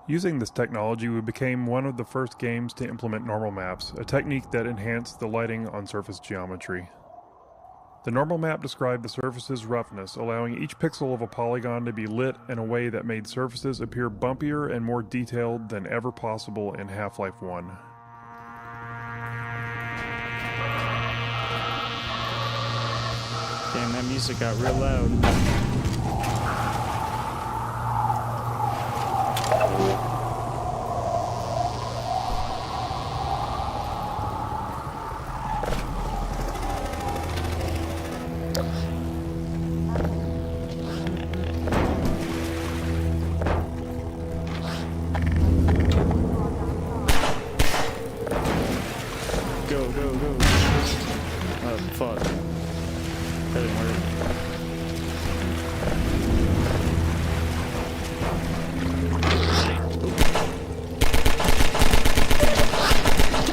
Using this technology, we became one of the first games to implement normal maps, a technique that enhanced the lighting on surface geometry. The normal map described the surface's roughness, allowing each pixel of a polygon to be lit in a way that made surfaces appear bumpier and more detailed than ever possible in Half-Life 1. Damn, that music got real loud. Go, go, go. Oh, fuck. That didn't work.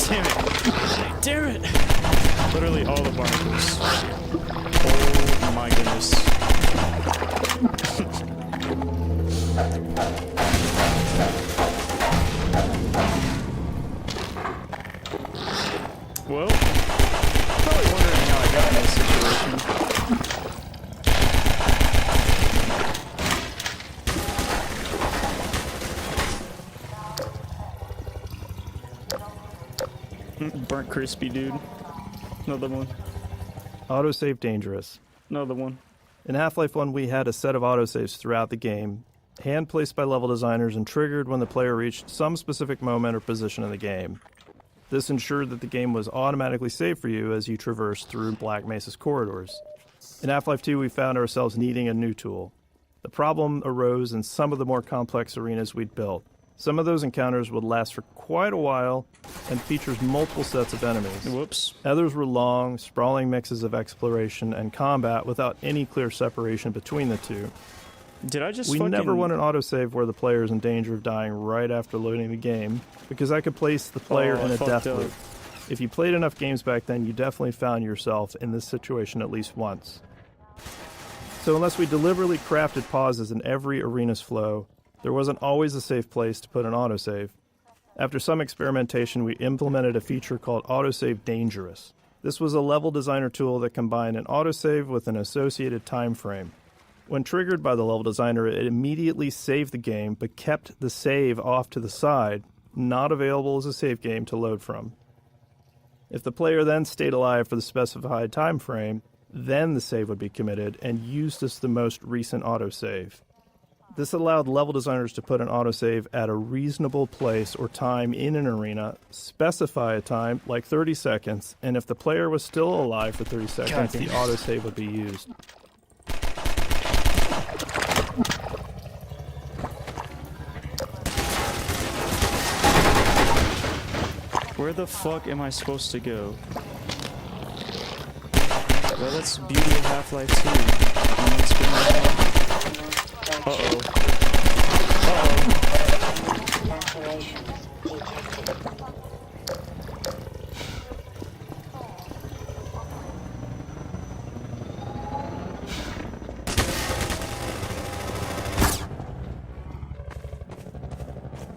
Damn it! Damn it! Literally all the barnacles. Oh my goodness. Well, probably wondering how I got in this situation. Burnt crispy, dude. Another one. Autosave dangerous. Another one. In Half-Life 1, we had a set of autosaves throughout the game, hand-placed by level designers and triggered when the player reached some specific moment or position in the game. This ensured that the game was automatically saved for you as you traversed through Black Mesa's corridors. In Half-Life 2, we found ourselves needing a new tool. The problem arose in some of the more complex arenas we'd built. Some of those encounters would last for quite a while and features multiple sets of enemies. Whoops. Others were long, sprawling mixes of exploration and combat without any clear separation between the two. Did I just We never want an autosave where the player is in danger of dying right after loading the game, because that could place the player in a death loop. If you played enough games back then, you definitely found yourself in this situation at least once. So unless we deliberately crafted pauses in every arena's flow, there wasn't always a safe place to put an autosave. After some experimentation, we implemented a feature called Autosave Dangerous. This was a level designer tool that combined an autosave with an associated time frame. When triggered by the level designer, it immediately saved the game, but kept the save off to the side, not available as a save game to load from. If the player then stayed alive for the specified time frame, then the save would be committed and used as the most recent autosave. This allowed level designers to put an autosave at a reasonable place or time in an arena, specify a time, like 30 seconds, and if the player was still alive for 30 seconds, the autosave would be used. Where the fuck am I supposed to go? Well, that's the beauty of Half-Life 2. Uh-oh.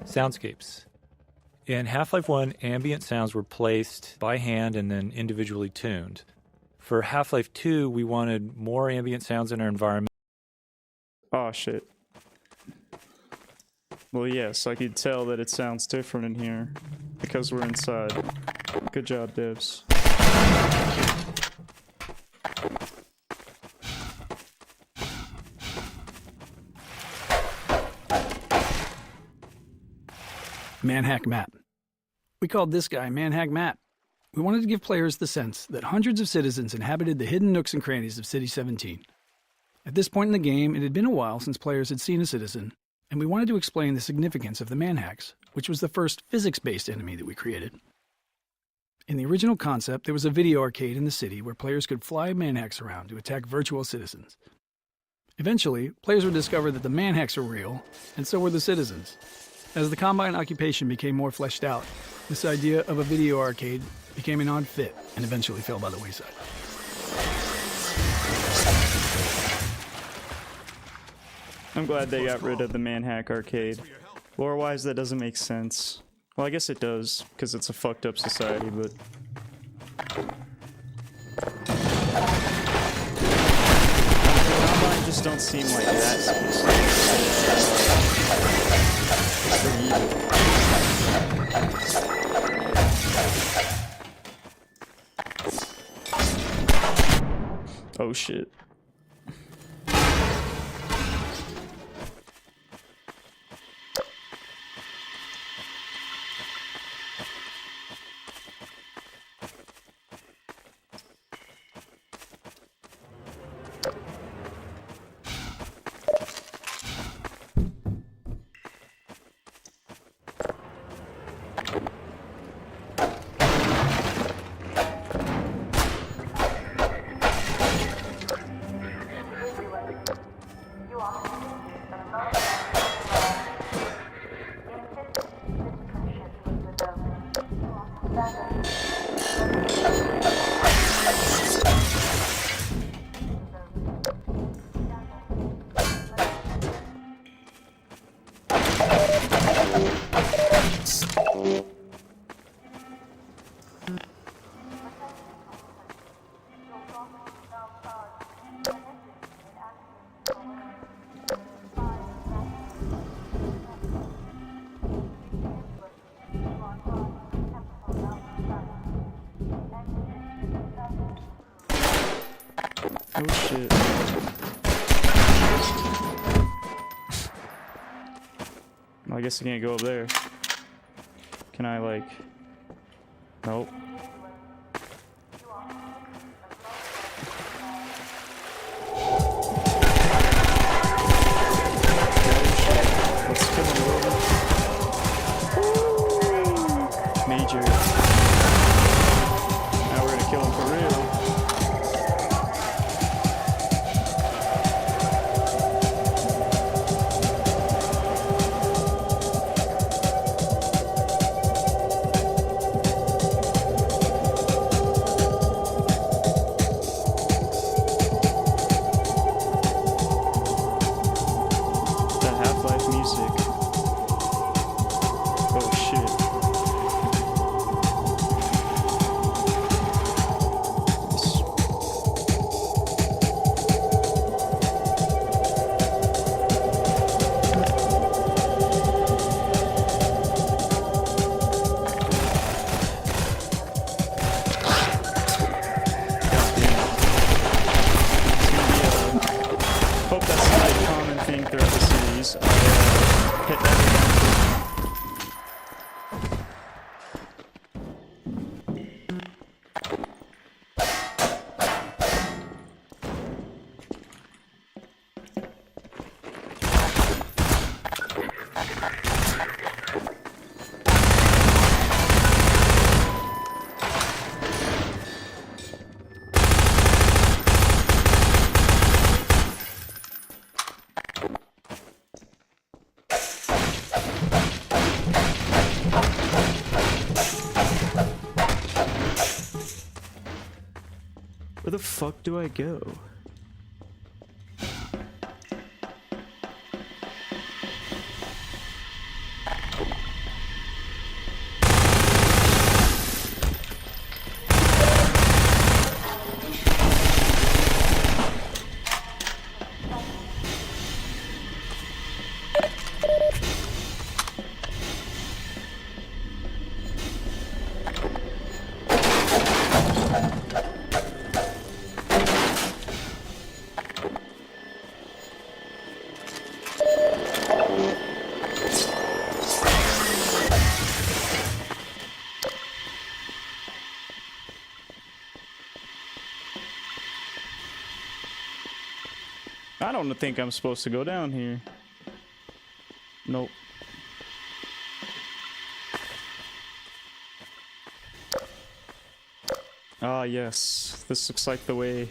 Soundscapes. In Half-Life 1, ambient sounds were placed by hand and then individually tuned. For Half-Life 2, we wanted more ambient sounds in our environment. Oh, shit. Well, yes, I could tell that it sounds different in here because we're inside. Good job, devs. Manhack Map. We called this guy Manhack Map. We wanted to give players the sense that hundreds of citizens inhabited the hidden nooks and crannies of City 17. At this point in the game, it had been a while since players had seen a citizen, and we wanted to explain the significance of the Manhacks, which was the first physics-based enemy that we created. In the original concept, there was a video arcade in the city where players could fly Manhacks around to attack virtual citizens. Eventually, players would discover that the Manhacks were real, and so were the citizens. As the Combine occupation became more fleshed out, this idea of a video arcade became an odd fit and eventually fell by the wayside. I'm glad they got rid of the Manhack arcade. Lore-wise, that doesn't make sense. Well, I guess it does, because it's a fucked up society, but... Combine just don't seem like that. Oh shit. Oh shit. Well, I guess I can't go up there. Can I, like... Nope. Let's kill him, Logan. Major. Now we're gonna kill him for real. Where the fuck do I go? I don't think I'm supposed to go down here. Nope. Ah, yes. This looks like the way.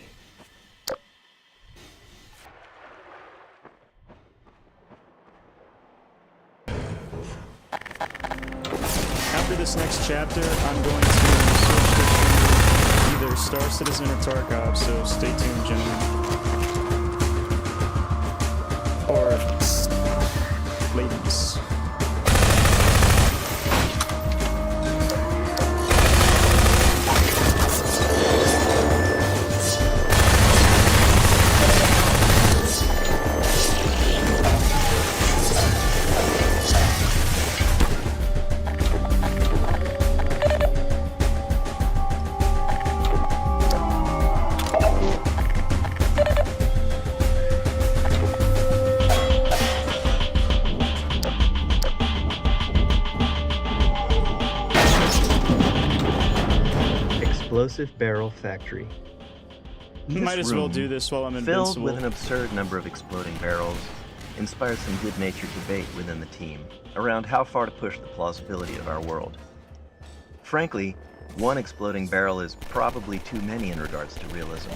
After this next chapter, I'm going to switch to either Star Citizen or Tarkov, so stay tuned, gentlemen. Or ladies. Explosive Barrel Factory. Might as well do this while I'm invincible. Filled with an absurd number of exploding barrels, inspired some good-natured debate within the team around how far to push the plausibility of our world. Frankly, one exploding barrel is probably too many in regards to realism.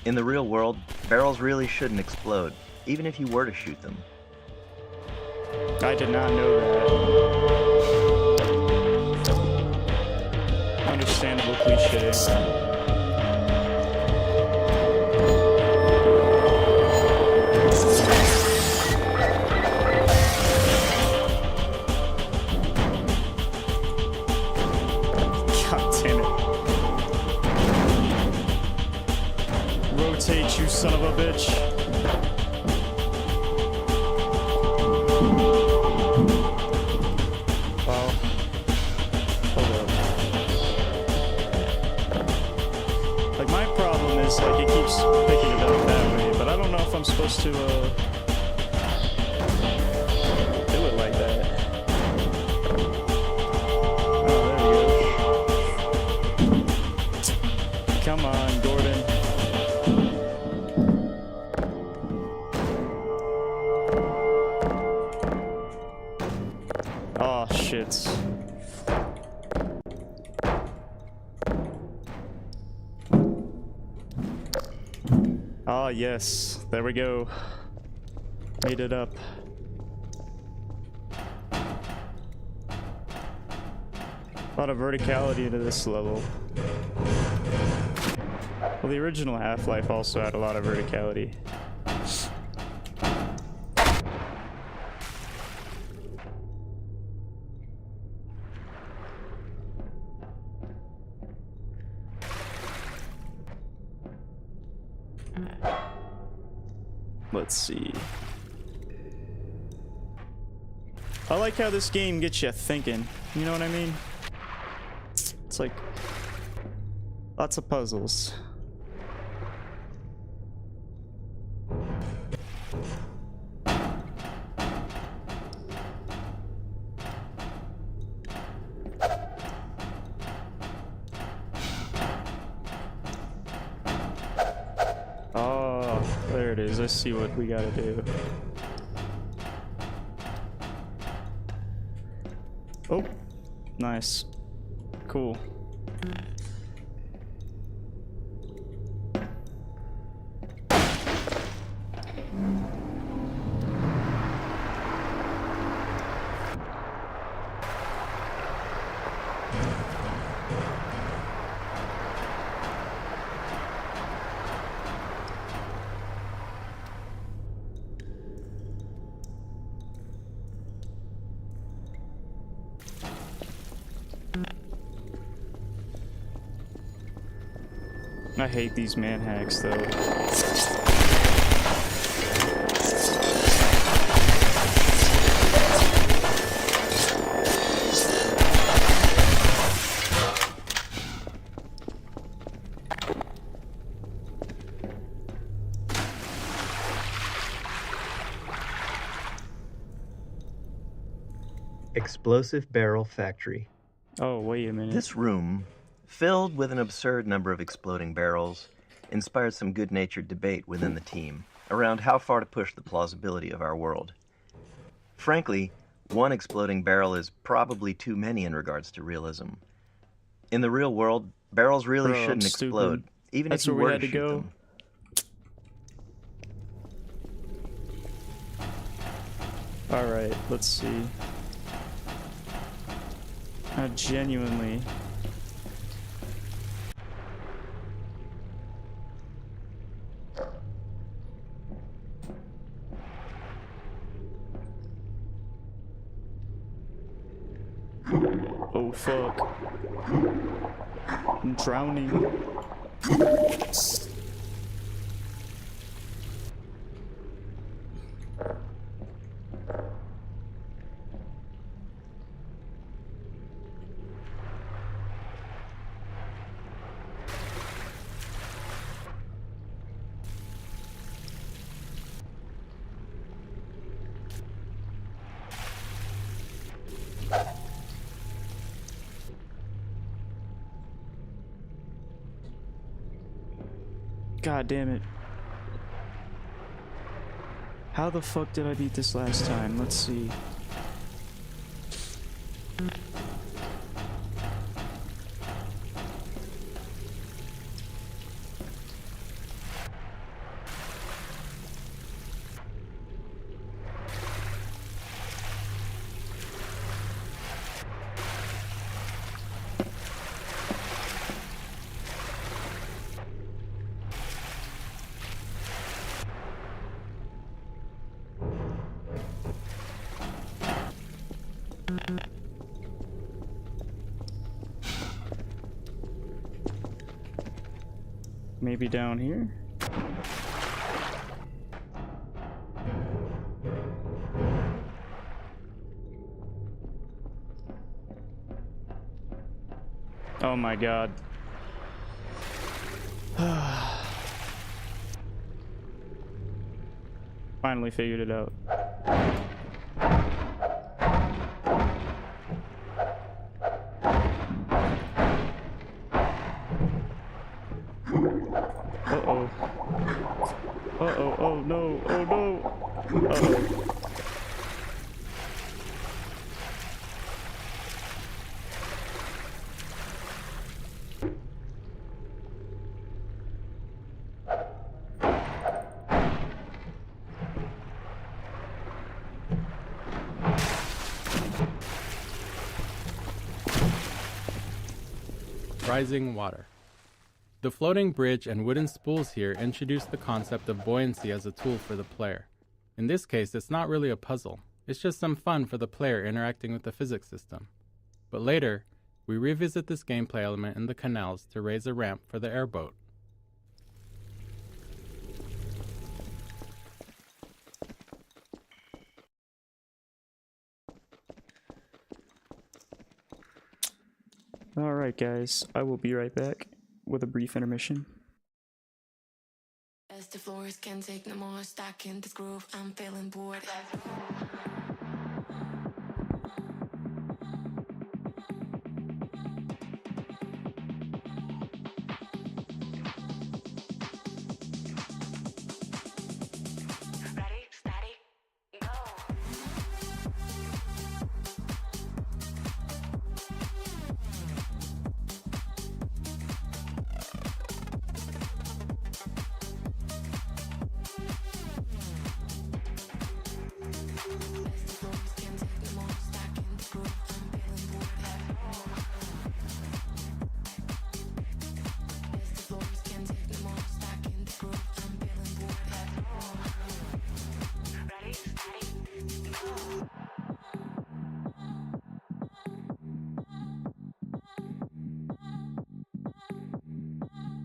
In the real world, barrels really shouldn't explode, even if you were to shoot them. I did not know that. Understandable cliche. God damn it. Rotate, you son of a bitch. Wow. Hold up. Like, my problem is, like, it keeps picking it up that way, but I don't know if I'm supposed to, do it like that. Oh, there we go. Come on, Gordon. Oh, shit. Ah, yes. There we go. Made it up. A lot of verticality to this level. Well, the original Half-Life also had a lot of verticality. Let's see. I like how this game gets you thinking. You know what I mean? It's like lots of puzzles. Oh, there it is. Let's see what we gotta do. Oh, nice. Cool. I hate these man hacks though. Explosive Barrel Factory. Oh, wait a minute. This room, filled with an absurd number of exploding barrels, inspired some good-natured debate within the team around how far to push the plausibility of our world. Frankly, one exploding barrel is probably too many in regards to realism. In the real world, barrels really shouldn't explode, even if you were to shoot them. Alright, let's see. I genuinely... Oh fuck. I'm drowning. God damn it. How the fuck did I beat this last time? Let's see. Maybe down here? Oh my god. Finally figured it out. Uh-oh. Uh-oh, oh no, oh no! Uh-oh. Rising water. The floating bridge and wooden spools here introduce the concept of buoyancy as a tool for the player. In this case, it's not really a puzzle. It's just some fun for the player interacting with the physics system. But later, we revisit this gameplay element in the canals to raise a ramp for the airboat. Alright guys, I will be right back with a brief intermission. As the floors can take no more, stuck in this groove, I'm feeling bored.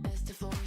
As the floors